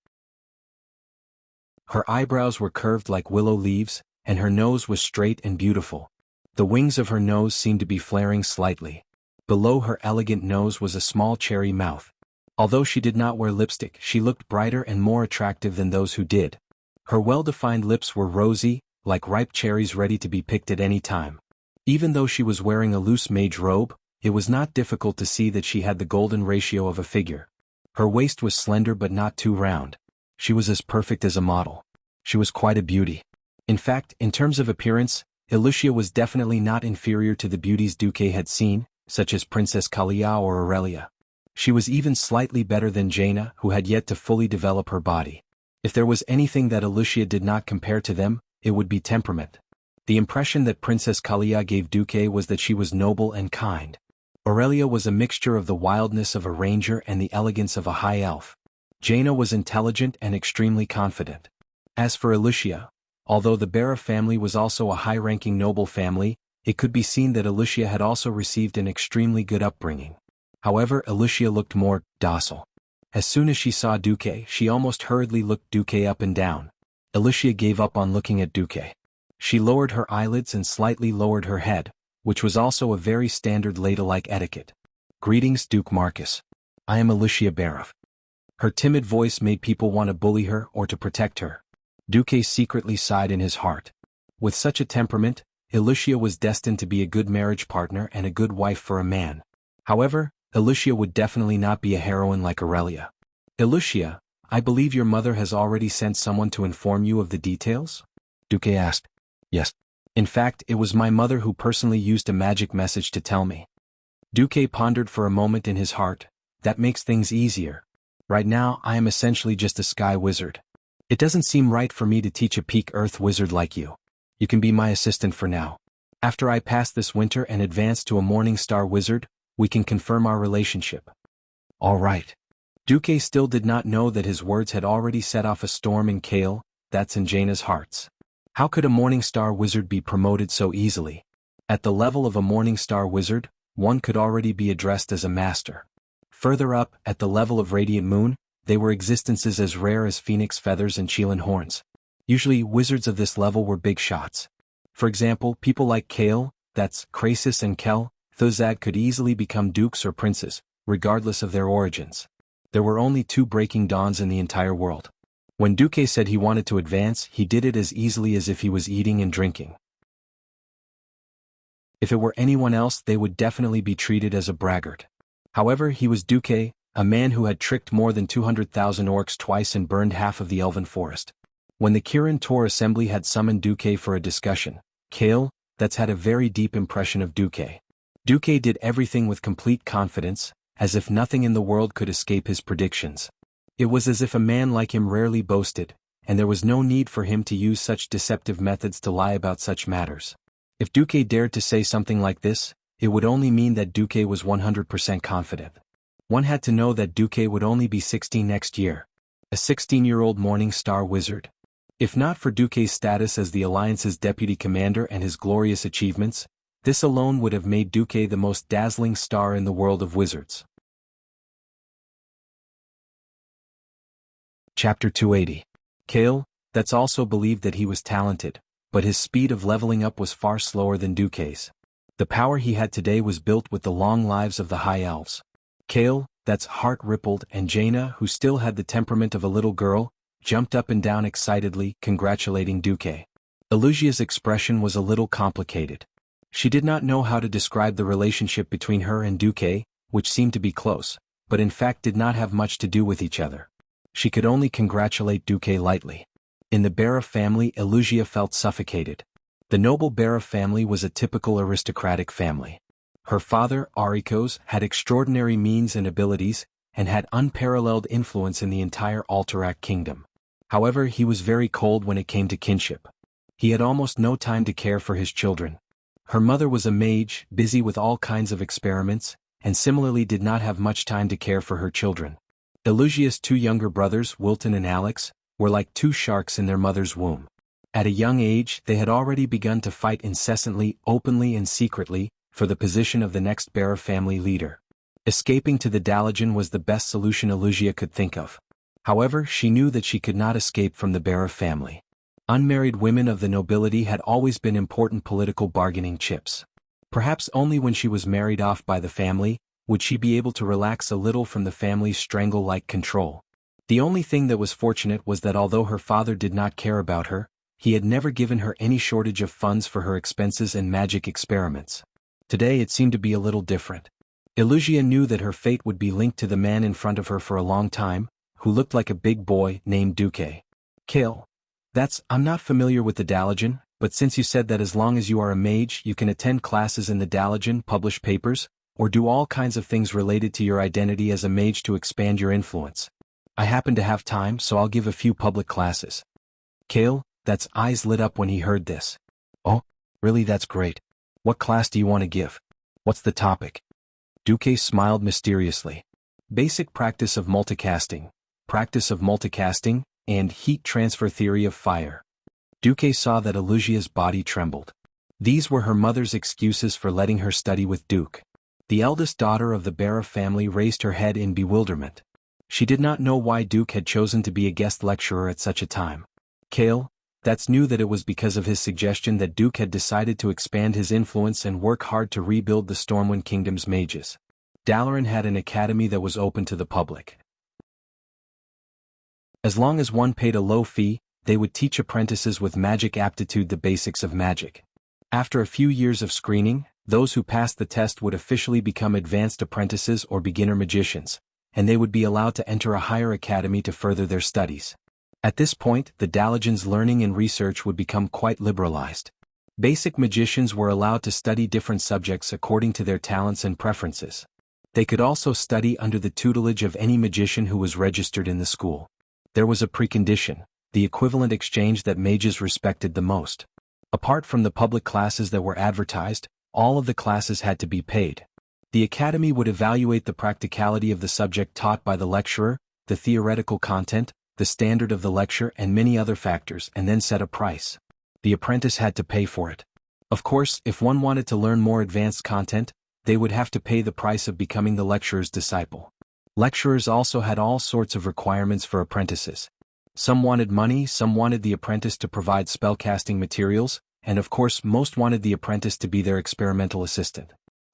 Her eyebrows were curved like willow leaves, and her nose was straight and beautiful. The wings of her nose seemed to be flaring slightly. Below her elegant nose was a small cherry mouth. Although she did not wear lipstick, she looked brighter and more attractive than those who did. Her well-defined lips were rosy, like ripe cherries ready to be picked at any time. Even though she was wearing a loose mage robe, it was not difficult to see that she had the golden ratio of a figure. Her waist was slender but not too round. She was as perfect as a model. She was quite a beauty. In fact, in terms of appearance, Ilusia was definitely not inferior to the beauties Duque had seen, such as Princess Kalia or Aurelia. She was even slightly better than Jaina, who had yet to fully develop her body. If there was anything that Ilusia did not compare to them, it would be temperament. The impression that Princess Kalia gave Duque was that she was noble and kind. Aurelia was a mixture of the wildness of a ranger and the elegance of a high elf. Jaina was intelligent and extremely confident. As for Ilusia, although the Barov family was also a high-ranking noble family, it could be seen that Ilusia had also received an extremely good upbringing. However, Ilusia looked more docile. As soon as she saw Duque, she almost hurriedly looked Duque up and down. Ilusia gave up on looking at Duque. She lowered her eyelids and slightly lowered her head, which was also a very standard ladylike etiquette. Greetings, Duke Marcus. I am Ilusia Barov. Her timid voice made people want to bully her or to protect her. Duque secretly sighed in his heart. With such a temperament, Ilusia was destined to be a good marriage partner and a good wife for a man. However, Ilusia would definitely not be a heroine like Aurelia. Ilusia, I believe your mother has already sent someone to inform you of the details? Duque asked. Yes. In fact, it was my mother who personally used a magic message to tell me. Duque pondered for a moment in his heart. That makes things easier. Right now, I am essentially just a sky wizard. It doesn't seem right for me to teach a peak earth wizard like you. You can be my assistant for now. After I pass this winter and advance to a morning star wizard, We can confirm our relationship. All right. Duque still did not know that his words had already set off a storm in Kale, that's in Jaina's hearts. How could a Morningstar wizard be promoted so easily? At the level of a Morningstar wizard, one could already be addressed as a master. Further up, at the level of Radiant Moon, they were existences as rare as phoenix feathers and Chelan horns. Usually, wizards of this level were big shots. For example, people like Kale, that's Krasis and Kel, Thuzad could easily become dukes or princes, regardless of their origins. There were only 2 breaking dawns in the entire world. When Duque said he wanted to advance, he did it as easily as if he was eating and drinking. If it were anyone else, they would definitely be treated as a braggart. However, he was Duque, a man who had tricked more than 200,000 orcs twice and burned half of the elven forest. When the Kirin Tor assembly had summoned Duque for a discussion, Kale, that's had a very deep impression of Duque. Duque did everything with complete confidence, as if nothing in the world could escape his predictions. It was as if a man like him rarely boasted, and there was no need for him to use such deceptive methods to lie about such matters. If Duque dared to say something like this, it would only mean that Duque was 100% confident. One had to know that Duque would only be 16 next year. A 16-year-old Morningstar wizard. If not for Duque's status as the Alliance's deputy commander and his glorious achievements, this alone would have made Duque the most dazzling star in the world of wizards. Chapter 280. Kale, that's also believed that he was talented, but his speed of leveling up was far slower than Duque's. The power he had today was built with the long lives of the High Elves. Kale, that's heart rippled, and Jaina, who still had the temperament of a little girl, jumped up and down excitedly, congratulating Duque. Elusia's expression was a little complicated. She did not know how to describe the relationship between her and Duque, which seemed to be close, but in fact did not have much to do with each other. She could only congratulate Duque lightly. In the Bara family, Elusia felt suffocated. The noble Bara family was a typical aristocratic family. Her father, Arikos, had extraordinary means and abilities, and had unparalleled influence in the entire Alterac kingdom. However, he was very cold when it came to kinship. He had almost no time to care for his children. Her mother was a mage, busy with all kinds of experiments, and similarly did not have much time to care for her children. Elusia's 2 younger brothers, Wilton and Alex, were like 2 sharks in their mother's womb. At a young age, they had already begun to fight incessantly, openly and secretly, for the position of the next Bara family leader. Escaping to the Dalajan was the best solution Elusia could think of. However, she knew that she could not escape from the Bara family. Unmarried women of the nobility had always been important political bargaining chips. Perhaps only when she was married off by the family, would she be able to relax a little from the family's strangle-like control. The only thing that was fortunate was that although her father did not care about her, he had never given her any shortage of funds for her expenses and magic experiments. Today it seemed to be a little different. Elusia knew that her fate would be linked to the man in front of her for a long time, who looked like a big boy named Duque. Kale. I'm not familiar with the Dalajan, but since you said that as long as you are a mage you can attend classes in the Dalajan, publish papers, or do all kinds of things related to your identity as a mage to expand your influence. I happen to have time, so I'll give a few public classes. Kale, eyes lit up when he heard this. Oh, really, that's great. What class do you want to give? What's the topic? Duque smiled mysteriously. Basic practice of multicasting, and heat transfer theory of fire. Duque saw that Elusia's body trembled. These were her mother's excuses for letting her study with Duke. The eldest daughter of the Bara family raised her head in bewilderment. She did not know why Duke had chosen to be a guest lecturer at such a time. Kale, knew that it was because of his suggestion that Duke had decided to expand his influence and work hard to rebuild the Stormwind Kingdom's mages. Dalaran had an academy that was open to the public. As long as one paid a low fee, they would teach apprentices with magic aptitude the basics of magic. After a few years of screening, those who passed the test would officially become advanced apprentices or beginner magicians, and they would be allowed to enter a higher academy to further their studies. At this point, the Dalajan's learning and research would become quite liberalized. Basic magicians were allowed to study different subjects according to their talents and preferences. They could also study under the tutelage of any magician who was registered in the school. There was a precondition, the equivalent exchange that mages respected the most. Apart from the public classes that were advertised, all of the classes had to be paid. The academy would evaluate the practicality of the subject taught by the lecturer, the theoretical content, the standard of the lecture and many other factors and then set a price. The apprentice had to pay for it. Of course, if one wanted to learn more advanced content, they would have to pay the price of becoming the lecturer's disciple. Lecturers also had all sorts of requirements for apprentices. Some wanted money, some wanted the apprentice to provide spellcasting materials, and of course most wanted the apprentice to be their experimental assistant.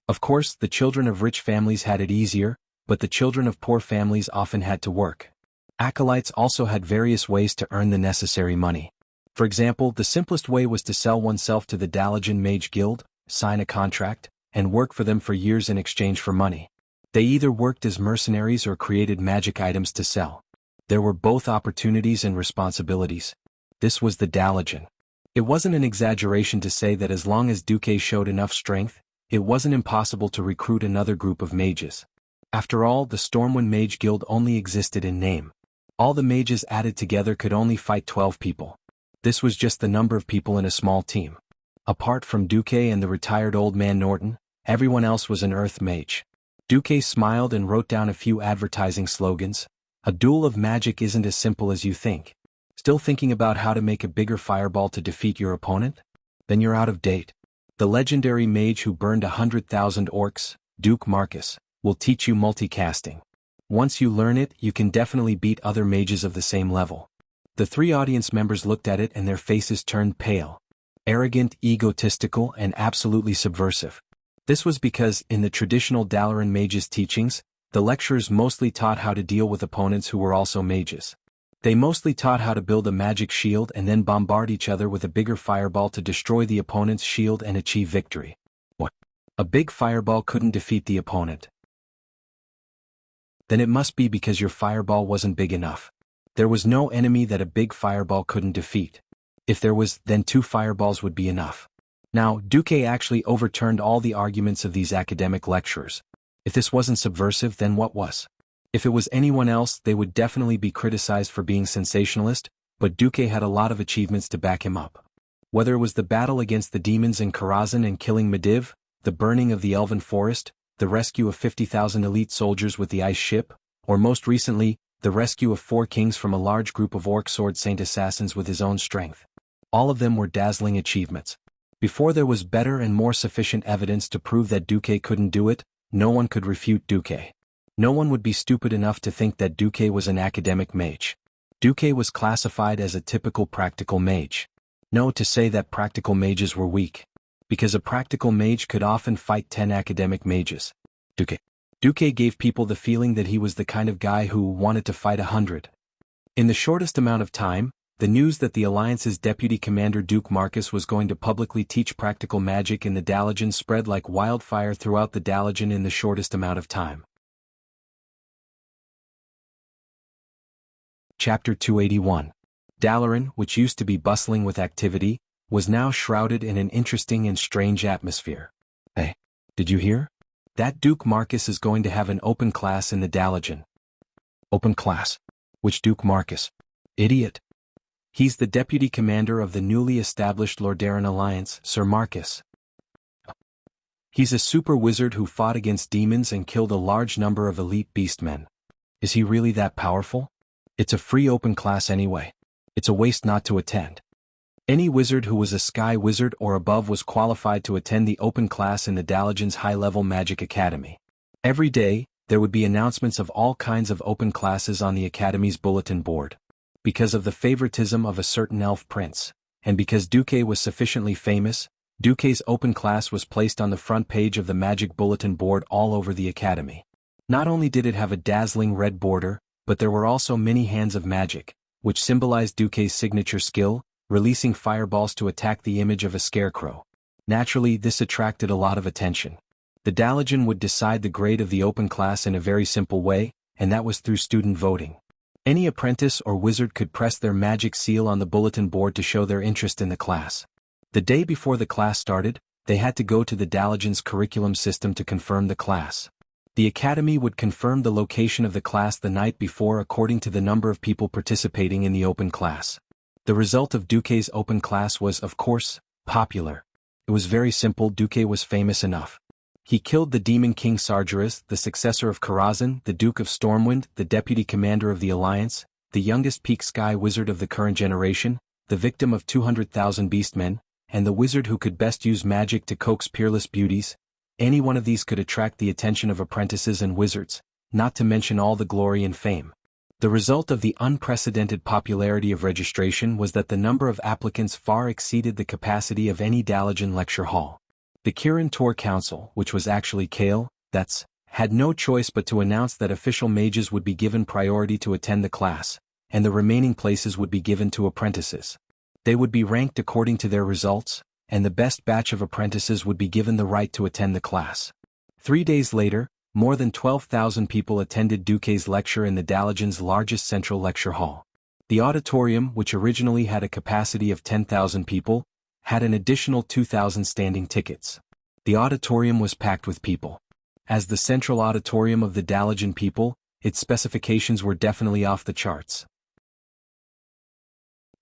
Of course, the children of rich families had it easier, but the children of poor families often had to work. Acolytes also had various ways to earn the necessary money. For example, the simplest way was to sell oneself to the Dalajan Mage Guild, sign a contract, and work for them for years in exchange for money. They either worked as mercenaries or created magic items to sell. There were both opportunities and responsibilities. This was the Dalajan. It wasn't an exaggeration to say that as long as Duque showed enough strength, it wasn't impossible to recruit another group of mages. After all, the Stormwind Mage Guild only existed in name. All the mages added together could only fight 12 people. This was just the number of people in a small team. Apart from Duque and the retired old man Norton, everyone else was an earth mage. Duque smiled and wrote down a few advertising slogans. A duel of magic isn't as simple as you think. Still thinking about how to make a bigger fireball to defeat your opponent? Then you're out of date. The legendary mage who burned 100,000 orcs, Duke Marcus, will teach you multicasting. Once you learn it, you can definitely beat other mages of the same level. The three audience members looked at it and their faces turned pale. Arrogant, egotistical, and absolutely subversive. This was because, in the traditional Dalaran mages' teachings, the lecturers mostly taught how to deal with opponents who were also mages. They mostly taught how to build a magic shield and then bombard each other with a bigger fireball to destroy the opponent's shield and achieve victory. What? A big fireball couldn't defeat the opponent. Then it must be because your fireball wasn't big enough. There was no enemy that a big fireball couldn't defeat. If there was, then 2 fireballs would be enough. Now, Duque actually overturned all the arguments of these academic lecturers. If this wasn't subversive, then what was? If it was anyone else, they would definitely be criticized for being sensationalist, but Duque had a lot of achievements to back him up. Whether it was the battle against the demons in Karazhan and killing Mediv, the burning of the Elven Forest, the rescue of 50,000 elite soldiers with the ice ship, or most recently, the rescue of 4 kings from a large group of Orc Sword Saint assassins with his own strength. All of them were dazzling achievements. Before there was better and more sufficient evidence to prove that Duque couldn't do it, no one could refute Duque. No one would be stupid enough to think that Duque was an academic mage. Duque was classified as a typical practical mage. No, to say that practical mages were weak. Because a practical mage could often fight 10 academic mages. Duque gave people the feeling that he was the kind of guy who wanted to fight 100. In the shortest amount of time, the news that the Alliance's deputy commander Duke Marcus was going to publicly teach practical magic in the Dalajan spread like wildfire throughout the Dalajan in the shortest amount of time. Chapter 281. Dalaran, which used to be bustling with activity, was now shrouded in an interesting and strange atmosphere. Hey, did you hear? That Duke Marcus is going to have an open class in the Dalajan. Open class? Which Duke Marcus? Idiot. He's the deputy commander of the newly established Lordaeron Alliance, Sir Marcus. He's a super wizard who fought against demons and killed a large number of elite beastmen. Is he really that powerful? It's a free open class anyway. It's a waste not to attend. Any wizard who was a sky wizard or above was qualified to attend the open class in the Dalajan's high-level magic academy. Every day, there would be announcements of all kinds of open classes on the academy's bulletin board. Because of the favoritism of a certain elf prince, and because Duque was sufficiently famous, Duque's open class was placed on the front page of the magic bulletin board all over the academy. Not only did it have a dazzling red border, but there were also many hands of magic, which symbolized Duque's signature skill, releasing fireballs to attack the image of a scarecrow. Naturally, this attracted a lot of attention. The Dalajan would decide the grade of the open class in a very simple way, and that was through student voting. Any apprentice or wizard could press their magic seal on the bulletin board to show their interest in the class. The day before the class started, they had to go to the Dalajan's curriculum system to confirm the class. The academy would confirm the location of the class the night before according to the number of people participating in the open class. The result of Duque's open class was, of course, popular. It was very simple. Duque was famous enough. He killed the demon king Sargeras, the successor of Karazhan, the Duke of Stormwind, the deputy commander of the Alliance, the youngest peak sky wizard of the current generation, the victim of 200,000 beastmen, and the wizard who could best use magic to coax peerless beauties. Any one of these could attract the attention of apprentices and wizards, not to mention all the glory and fame. The result of the unprecedented popularity of registration was that the number of applicants far exceeded the capacity of any Dalajan lecture hall. The Kirin Tor Council, which was actually Kale, had no choice but to announce that official mages would be given priority to attend the class, and the remaining places would be given to apprentices. They would be ranked according to their results, and the best batch of apprentices would be given the right to attend the class. 3 days later, more than 12,000 people attended Duque's lecture in the Dalajan's largest central lecture hall. The auditorium, which originally had a capacity of 10,000 people, had an additional 2,000 standing tickets. The auditorium was packed with people. As the central auditorium of the Dalajan people, its specifications were definitely off the charts.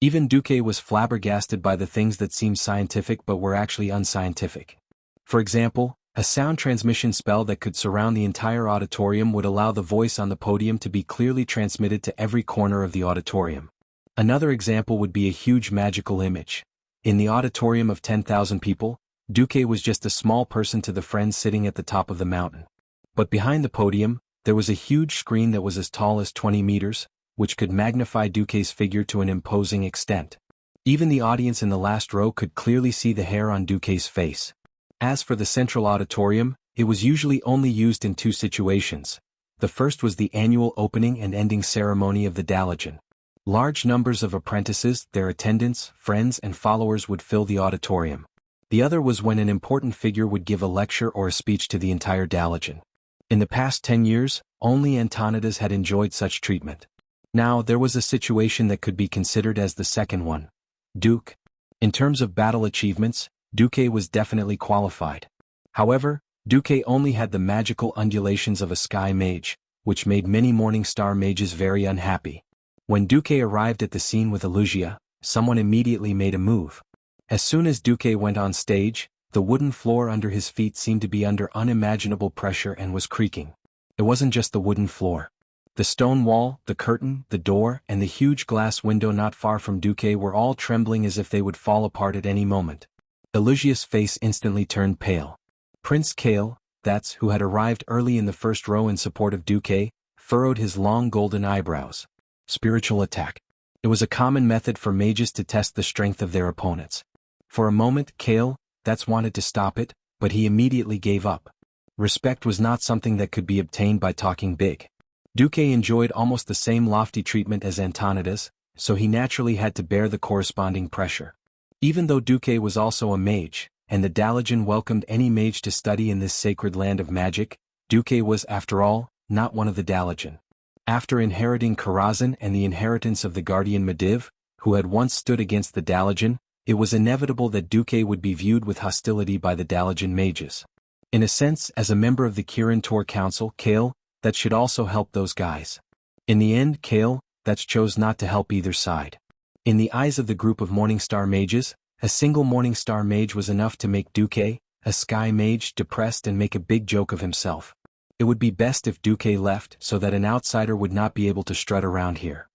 Even Duque was flabbergasted by the things that seemed scientific but were actually unscientific. For example, a sound transmission spell that could surround the entire auditorium would allow the voice on the podium to be clearly transmitted to every corner of the auditorium. Another example would be a huge magical image. In the auditorium of 10,000 people, Duque was just a small person to the friends sitting at the top of the mountain. But behind the podium, there was a huge screen that was as tall as 20 meters, which could magnify Duque's figure to an imposing extent. Even the audience in the last row could clearly see the hair on Duque's face. As for the central auditorium, it was usually only used in 2 situations. The first was the annual opening and ending ceremony of the Dalajan. Large numbers of apprentices, their attendants, friends and followers would fill the auditorium. The other was when an important figure would give a lecture or a speech to the entire Dalajan. In the past 10 years, only Antonidas had enjoyed such treatment. Now there was a situation that could be considered as the second one. Duke. In terms of battle achievements, Duque was definitely qualified. However, Duque only had the magical undulations of a sky mage, which made many Morning Star mages very unhappy. When Duque arrived at the scene with Elugia, someone immediately made a move. As soon as Duque went on stage, the wooden floor under his feet seemed to be under unimaginable pressure and was creaking. It wasn't just the wooden floor. The stone wall, the curtain, the door, and the huge glass window not far from Duque were all trembling as if they would fall apart at any moment. Elugia's face instantly turned pale. Prince Kale, who had arrived early in the first row in support of Duque, furrowed his long golden eyebrows. Spiritual attack. It was a common method for mages to test the strength of their opponents. For a moment, Kale, wanted to stop it, but he immediately gave up. Respect was not something that could be obtained by talking big. Duque enjoyed almost the same lofty treatment as Antonidas, so he naturally had to bear the corresponding pressure. Even though Duque was also a mage, and the Dalajan welcomed any mage to study in this sacred land of magic, Duque was, after all, not one of the Dalajan. After inheriting Karazhan and the inheritance of the guardian Mediv, who had once stood against the Dalajan, it was inevitable that Duque would be viewed with hostility by the Dalajan mages. In a sense, as a member of the Kirin Tor Council, Kale, should also help those guys. In the end, Kale, chose not to help either side. In the eyes of the group of Morningstar mages, a single Morningstar mage was enough to make Duque, a sky mage, depressed and make a big joke of himself. It would be best if Duque left so that an outsider would not be able to strut around here.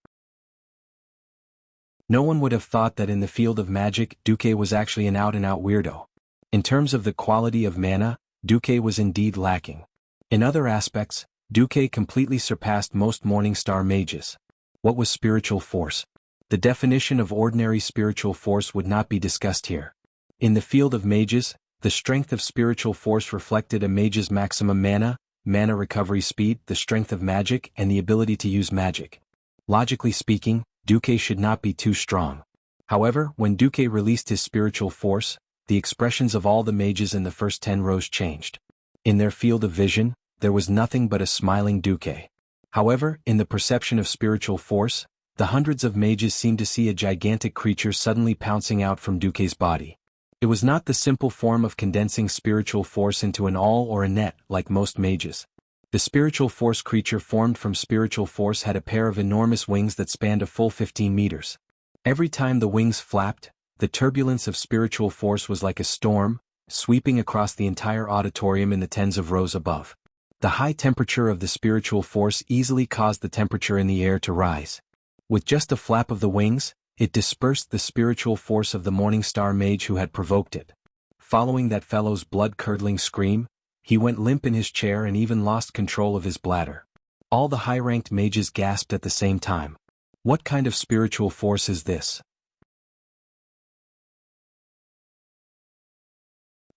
No one would have thought that in the field of magic, Duque was actually an out-and-out weirdo. In terms of the quality of mana, Duque was indeed lacking. In other aspects, Duque completely surpassed most Morningstar mages. What was spiritual force? The definition of ordinary spiritual force would not be discussed here. In the field of mages, the strength of spiritual force reflected a mage's maximum mana recovery speed, the strength of magic, and the ability to use magic. Logically speaking, Duque should not be too strong. However, when Duque released his spiritual force, the expressions of all the mages in the first 10 rows changed. In their field of vision, there was nothing but a smiling Duque. However, in the perception of spiritual force, the hundreds of mages seemed to see a gigantic creature suddenly pouncing out from Duque's body. It was not the simple form of condensing spiritual force into an awl or a net like most mages. The spiritual force creature formed from spiritual force had a pair of enormous wings that spanned a full 15 meters. Every time the wings flapped, the turbulence of spiritual force was like a storm, sweeping across the entire auditorium in the tens of rows above. The high temperature of the spiritual force easily caused the temperature in the air to rise. With just a flap of the wings, it dispersed the spiritual force of the Morningstar mage who had provoked it. Following that fellow's blood-curdling scream, he went limp in his chair and even lost control of his bladder. All the high-ranked mages gasped at the same time. What kind of spiritual force is this?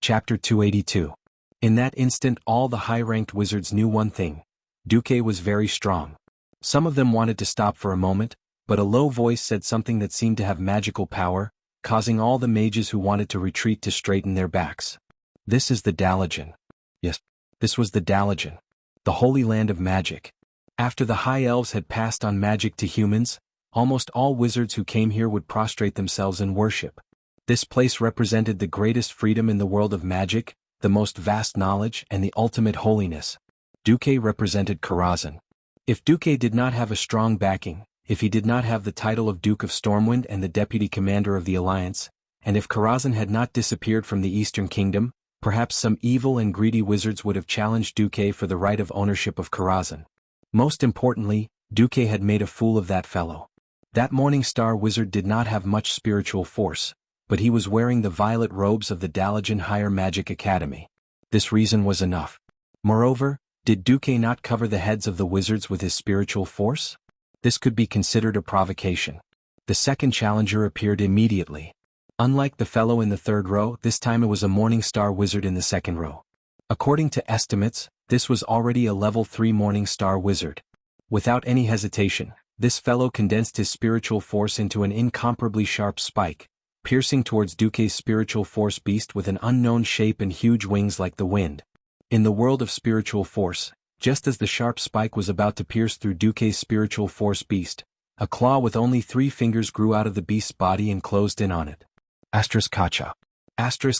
Chapter 282. In that instant all the high-ranked wizards knew one thing. Duque was very strong. Some of them wanted to stop for a moment, but a low voice said something that seemed to have magical power, causing all the mages who wanted to retreat to straighten their backs. This is the Dalajan. Yes, this was the Dalajan, the holy land of magic. After the high elves had passed on magic to humans, almost all wizards who came here would prostrate themselves in worship. This place represented the greatest freedom in the world of magic, the most vast knowledge, and the ultimate holiness. Duque represented Karazhan. If Duque did not have a strong backing, if he did not have the title of Duke of Stormwind and the deputy commander of the Alliance, and if Karazhan had not disappeared from the Eastern Kingdom, perhaps some evil and greedy wizards would have challenged Duque for the right of ownership of Karazhan. Most importantly, Duque had made a fool of that fellow. That Morningstar wizard did not have much spiritual force, but he was wearing the violet robes of the Dalajan Higher Magic Academy. This reason was enough. Moreover, did Duque not cover the heads of the wizards with his spiritual force? This could be considered a provocation. The second challenger appeared immediately. Unlike the fellow in the third row, this time it was a Morningstar wizard in the second row. According to estimates, this was already a level 3 Morningstar wizard. Without any hesitation, this fellow condensed his spiritual force into an incomparably sharp spike, piercing towards Duque's spiritual force beast with an unknown shape and huge wings like the wind. In the world of spiritual force, just as the sharp spike was about to pierce through Duque's spiritual force beast, a claw with only 3 fingers grew out of the beast's body and closed in on it. Kacha.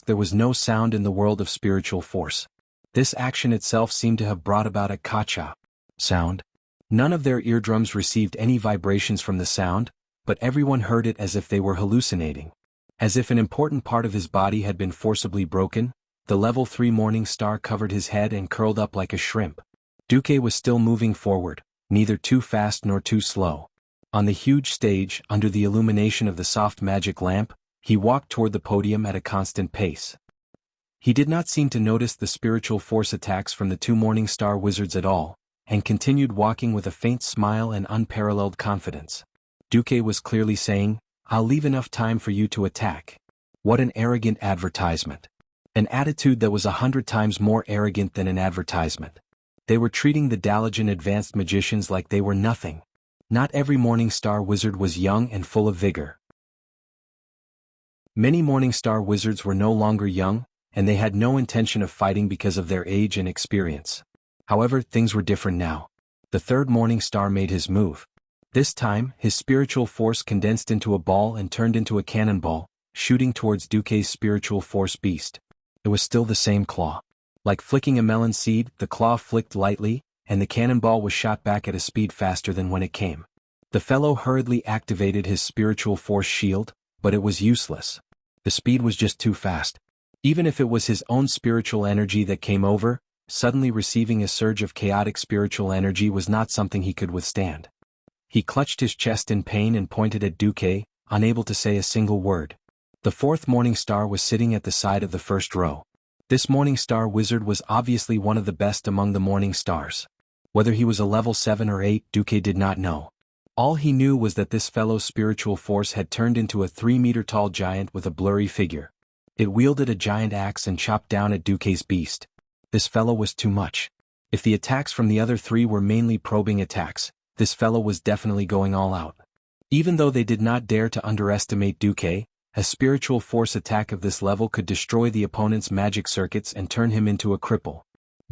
There was no sound in the world of spiritual force. This action itself seemed to have brought about a kacha sound. None of their eardrums received any vibrations from the sound, but everyone heard it as if they were hallucinating. As if an important part of his body had been forcibly broken, the level 3 Morningstar covered his head and curled up like a shrimp. Duque was still moving forward, neither too fast nor too slow. On the huge stage, under the illumination of the soft magic lamp, he walked toward the podium at a constant pace. He did not seem to notice the spiritual force attacks from the 2 Morningstar wizards at all, and continued walking with a faint smile and unparalleled confidence. Duque was clearly saying, "I'll leave enough time for you to attack." What an arrogant advertisement. An attitude that was 100 times more arrogant than an advertisement. They were treating the Dalajan advanced magicians like they were nothing. Not every Morningstar wizard was young and full of vigor. Many Morningstar wizards were no longer young, and they had no intention of fighting because of their age and experience. However, things were different now. The third Morningstar made his move. This time, his spiritual force condensed into a ball and turned into a cannonball, shooting towards Duque's spiritual force beast. It was still the same claw. Like flicking a melon seed, the claw flicked lightly, and the cannonball was shot back at a speed faster than when it came. The fellow hurriedly activated his spiritual force shield, but it was useless. The speed was just too fast. Even if it was his own spiritual energy that came over, suddenly receiving a surge of chaotic spiritual energy was not something he could withstand. He clutched his chest in pain and pointed at Duque, unable to say a single word. The fourth Morningstar was sitting at the side of the first row. This Morningstar wizard was obviously one of the best among the Morningstars. Whether he was a level 7 or 8, Duque did not know. All he knew was that this fellow's spiritual force had turned into a 3-meter-tall giant with a blurry figure. It wielded a giant axe and chopped down at Duque's beast. This fellow was too much. If the attacks from the other 3 were mainly probing attacks, this fellow was definitely going all out. Even though they did not dare to underestimate Duque, a spiritual force attack of this level could destroy the opponent's magic circuits and turn him into a cripple.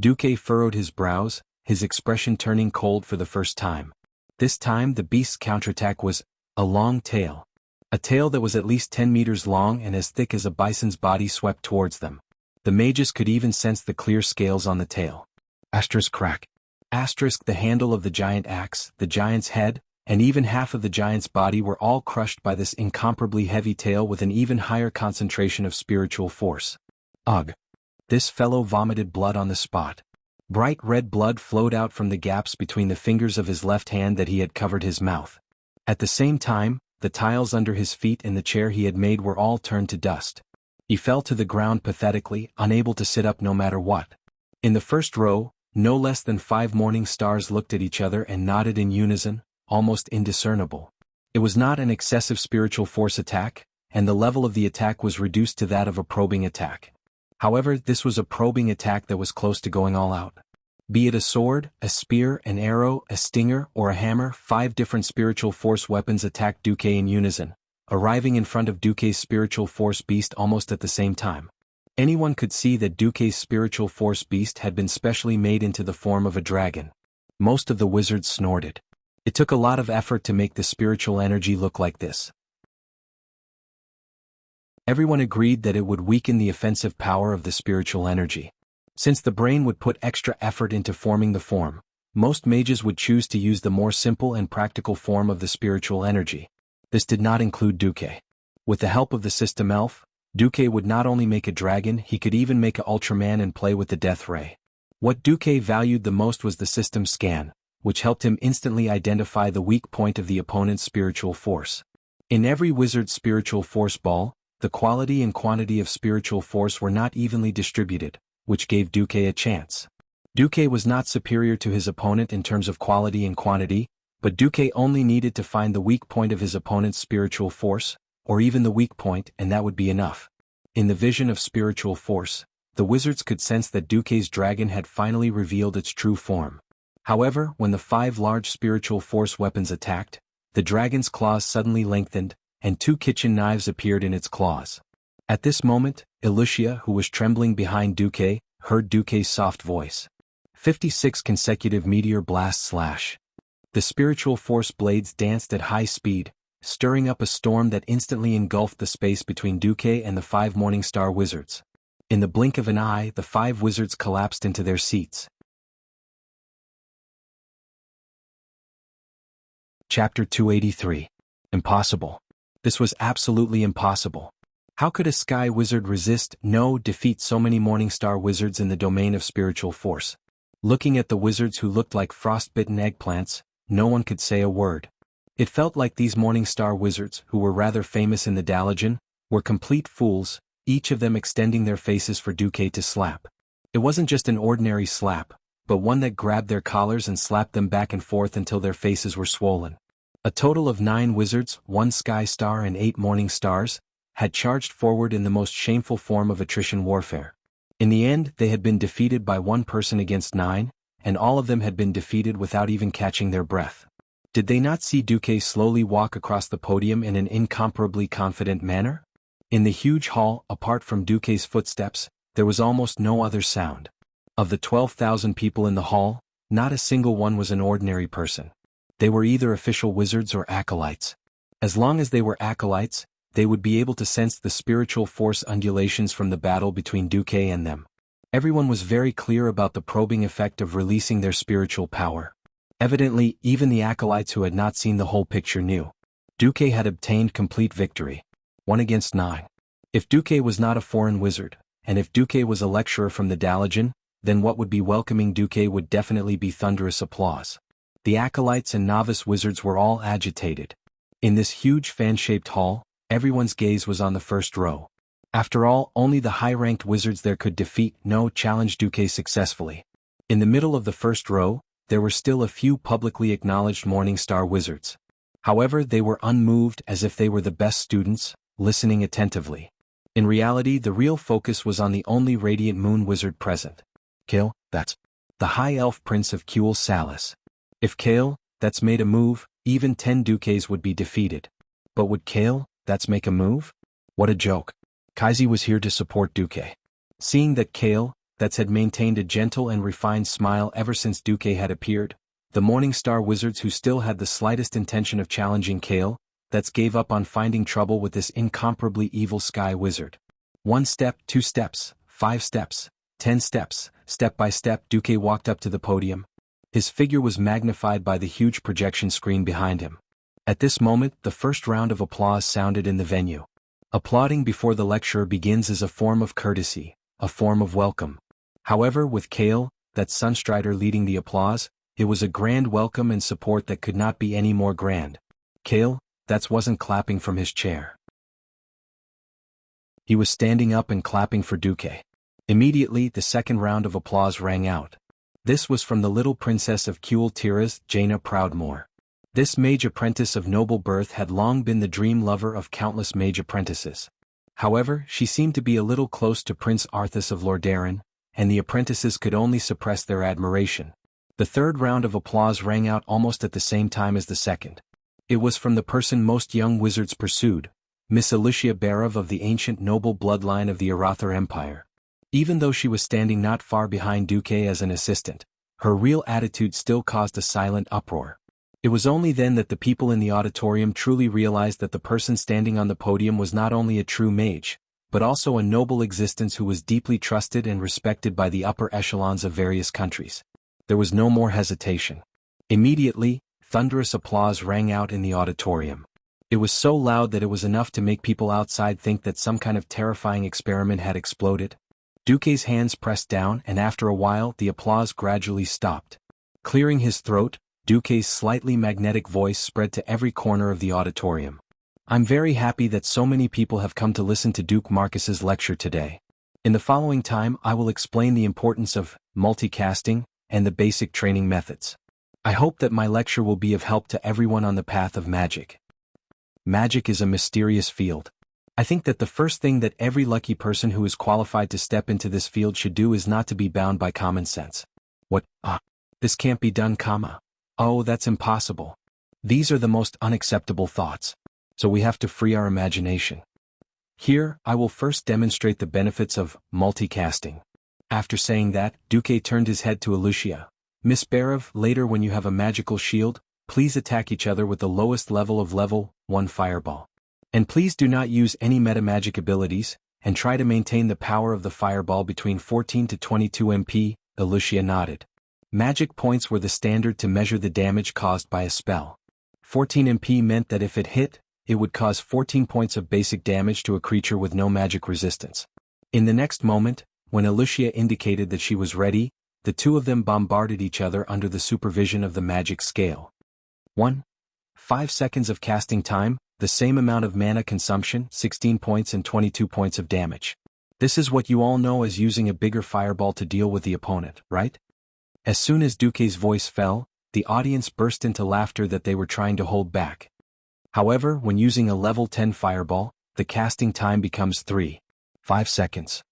Duque furrowed his brows, his expression turning cold for the first time. This time the beast's counterattack was a long tail. A tail that was at least 10 meters long and as thick as a bison's body swept towards them. The mages could even sense the clear scales on the tail. Crack. The handle of the giant axe, the giant's head, and even half of the giant's body were all crushed by this incomparably heavy tail with an even higher concentration of spiritual force. Ugh. This fellow vomited blood on the spot. Bright red blood flowed out from the gaps between the fingers of his left hand that he had covered his mouth. At the same time, the tiles under his feet and the chair he had made were all turned to dust. He fell to the ground pathetically, unable to sit up no matter what. In the first row, no less than 5 morning stars looked at each other and nodded in unison, almost indiscernible. It was not an excessive spiritual force attack, and the level of the attack was reduced to that of a probing attack. However, this was a probing attack that was close to going all out. Be it a sword, a spear, an arrow, a stinger, or a hammer, 5 different spiritual force weapons attacked Duque in unison, arriving in front of Duque's spiritual force beast almost at the same time. Anyone could see that Duque's spiritual force beast had been specially made into the form of a dragon. Most of the wizards snorted. It took a lot of effort to make the spiritual energy look like this. Everyone agreed that it would weaken the offensive power of the spiritual energy. Since the brain would put extra effort into forming the form, most mages would choose to use the more simple and practical form of the spiritual energy. This did not include Duque. With the help of the system elf, Duque would not only make a dragon, he could even make a Ultraman and play with the death ray. What Duque valued the most was the system scan, which helped him instantly identify the weak point of the opponent's spiritual force. In every wizard's spiritual force ball, the quality and quantity of spiritual force were not evenly distributed, which gave Duque a chance. Duque was not superior to his opponent in terms of quality and quantity, but Duque only needed to find the weak point of his opponent's spiritual force, or even the weak point, and that would be enough. In the vision of spiritual force, the wizards could sense that Duque's dragon had finally revealed its true form. However, when the 5 large spiritual force weapons attacked, the dragon's claws suddenly lengthened, and 2 kitchen knives appeared in its claws. At this moment, Lucia, who was trembling behind Duque, heard Duque's soft voice. 56 consecutive meteor blasts slash. The spiritual force blades danced at high speed, stirring up a storm that instantly engulfed the space between Duque and the 5 Morningstar wizards. In the blink of an eye, the 5 wizards collapsed into their seats. Chapter 283. Impossible. This was absolutely impossible. How could a sky wizard defeat so many Morningstar wizards in the domain of spiritual force? Looking at the wizards who looked like frostbitten eggplants, no one could say a word. It felt like these Morningstar wizards, who were rather famous in the Dalagen, were complete fools, each of them extending their faces for Duque to slap. It wasn't just an ordinary slap, but one that grabbed their collars and slapped them back and forth until their faces were swollen. A total of 9 wizards, 1 sky star and 8 morning stars, had charged forward in the most shameful form of attrition warfare. In the end, they had been defeated by 1 person against 9, and all of them had been defeated without even catching their breath. Did they not see Duque slowly walk across the podium in an incomparably confident manner? In the huge hall, apart from Duque's footsteps, there was almost no other sound. Of the 12,000 people in the hall, not a single one was an ordinary person. They were either official wizards or acolytes. As long as they were acolytes, they would be able to sense the spiritual force undulations from the battle between Duque and them. Everyone was very clear about the probing effect of releasing their spiritual power. Evidently, even the acolytes who had not seen the whole picture knew. Duque had obtained complete victory. 1 against 9. If Duque was not a foreign wizard, and if Duque was a lecturer from the Dalagen, then what would be welcoming Duque would definitely be thunderous applause. The acolytes and novice wizards were all agitated. In this huge fan-shaped hall, everyone's gaze was on the first row. After all, only the high-ranked wizards there could challenge Duque successfully. In the middle of the first row, there were still a few publicly acknowledged Morningstar wizards. However, they were unmoved as if they were the best students, listening attentively. In reality, the real focus was on the only Radiant Moon wizard present. Kale, that's the High Elf Prince of Kuel Salis. If Kale, that's made a move, even 10 Duques would be defeated. But would Kale, that's make a move? What a joke. Kaisi was here to support Duque. Seeing that Kale, that's had maintained a gentle and refined smile ever since Duque had appeared, the Morningstar wizards who still had the slightest intention of challenging Kale, that's gave up on finding trouble with this incomparably evil sky wizard. 1 step, 2 steps, 5 steps, 10 steps, step by step Duque walked up to the podium. His figure was magnified by the huge projection screen behind him. At this moment, the first round of applause sounded in the venue. Applauding before the lecturer begins is a form of courtesy, a form of welcome. However, with Kale, that Sunstrider leading the applause, it was a grand welcome and support that could not be any more grand. Kale, that wasn't clapping from his chair. He was standing up and clapping for Duque. Immediately, the second round of applause rang out. This was from the little princess of Kuel Tiras, Jaina Proudmoore. This mage apprentice of noble birth had long been the dream lover of countless mage apprentices. However, she seemed to be a little close to Prince Arthas of Lordaeron, and the apprentices could only suppress their admiration. The third round of applause rang out almost at the same time as the second. It was from the person most young wizards pursued, Miss Alicia Barov of the ancient noble bloodline of the Arathar Empire. Even though she was standing not far behind Duque as an assistant, her real attitude still caused a silent uproar. It was only then that the people in the auditorium truly realized that the person standing on the podium was not only a true mage, but also a noble existence who was deeply trusted and respected by the upper echelons of various countries. There was no more hesitation. Immediately, thunderous applause rang out in the auditorium. It was so loud that it was enough to make people outside think that some kind of terrifying experiment had exploded. Duque's hands pressed down, and after a while the applause gradually stopped. Clearing his throat, Duque's slightly magnetic voice spread to every corner of the auditorium. I'm very happy that so many people have come to listen to Duke Marcus's lecture today. In the following time I will explain the importance of multicasting and the basic training methods. I hope that my lecture will be of help to everyone on the path of magic. Magic is a mysterious field. I think that the first thing that every lucky person who is qualified to step into this field should do is not to be bound by common sense. What? This can't be done, Oh, that's impossible. These are the most unacceptable thoughts. So we have to free our imagination. Here, I will first demonstrate the benefits of multicasting. After saying that, Duque turned his head to Alicia. Miss Barov, later when you have a magical shield, please attack each other with the lowest level of level 1 fireball. And please do not use any metamagic abilities, and try to maintain the power of the fireball between 14 to 22 MP, Alicia nodded. Magic points were the standard to measure the damage caused by a spell. 14 MP meant that if it hit, it would cause 14 points of basic damage to a creature with no magic resistance. In the next moment, when Alicia indicated that she was ready, the two of them bombarded each other under the supervision of the magic scale. 1. 5 seconds of casting time, the same amount of mana consumption, 16 points and 22 points of damage. This is what you all know as using a bigger fireball to deal with the opponent, right? As soon as Duque's voice fell, the audience burst into laughter that they were trying to hold back. However, when using a level 10 fireball, the casting time becomes 5 seconds.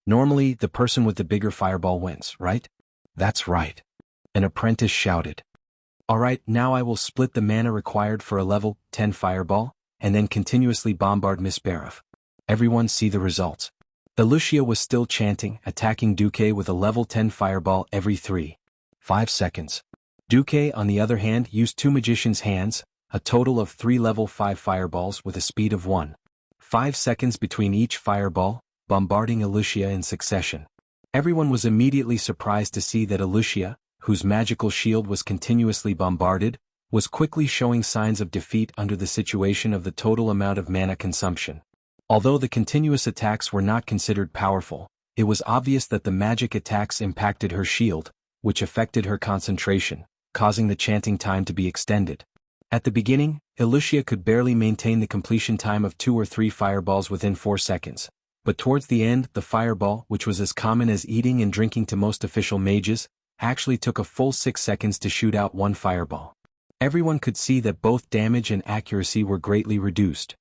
Normally, the person with the bigger fireball wins, right? That's right. An apprentice shouted. Alright, now I will split the mana required for a level 10 fireball, and then continuously bombard Miss Barov. Everyone see the results. Alicia was still chanting, attacking Duque with a level 10 fireball every 5 seconds. Duque, on the other hand, used two magician's hands, a total of 3 level 5 fireballs with a speed of 5 seconds between each fireball, bombarding Alicia in succession. Everyone was immediately surprised to see that Alicia, whose magical shield was continuously bombarded, was quickly showing signs of defeat under the situation of the total amount of mana consumption. Although the continuous attacks were not considered powerful, it was obvious that the magic attacks impacted her shield, which affected her concentration, causing the chanting time to be extended. At the beginning, Alicia could barely maintain the completion time of 2 or 3 fireballs within 4 seconds, but towards the end, the fireball, which was as common as eating and drinking to most official mages, actually took a full 6 seconds to shoot out 1 fireball. Everyone could see that both damage and accuracy were greatly reduced.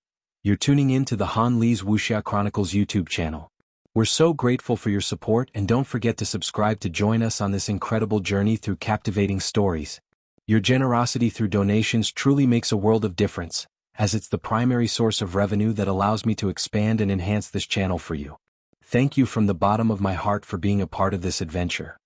You're tuning in to the Han Lee's Wuxia Chronicles YouTube channel. We're so grateful for your support, and don't forget to subscribe to join us on this incredible journey through captivating stories. Your generosity through donations truly makes a world of difference, as it's the primary source of revenue that allows me to expand and enhance this channel for you. Thank you from the bottom of my heart for being a part of this adventure.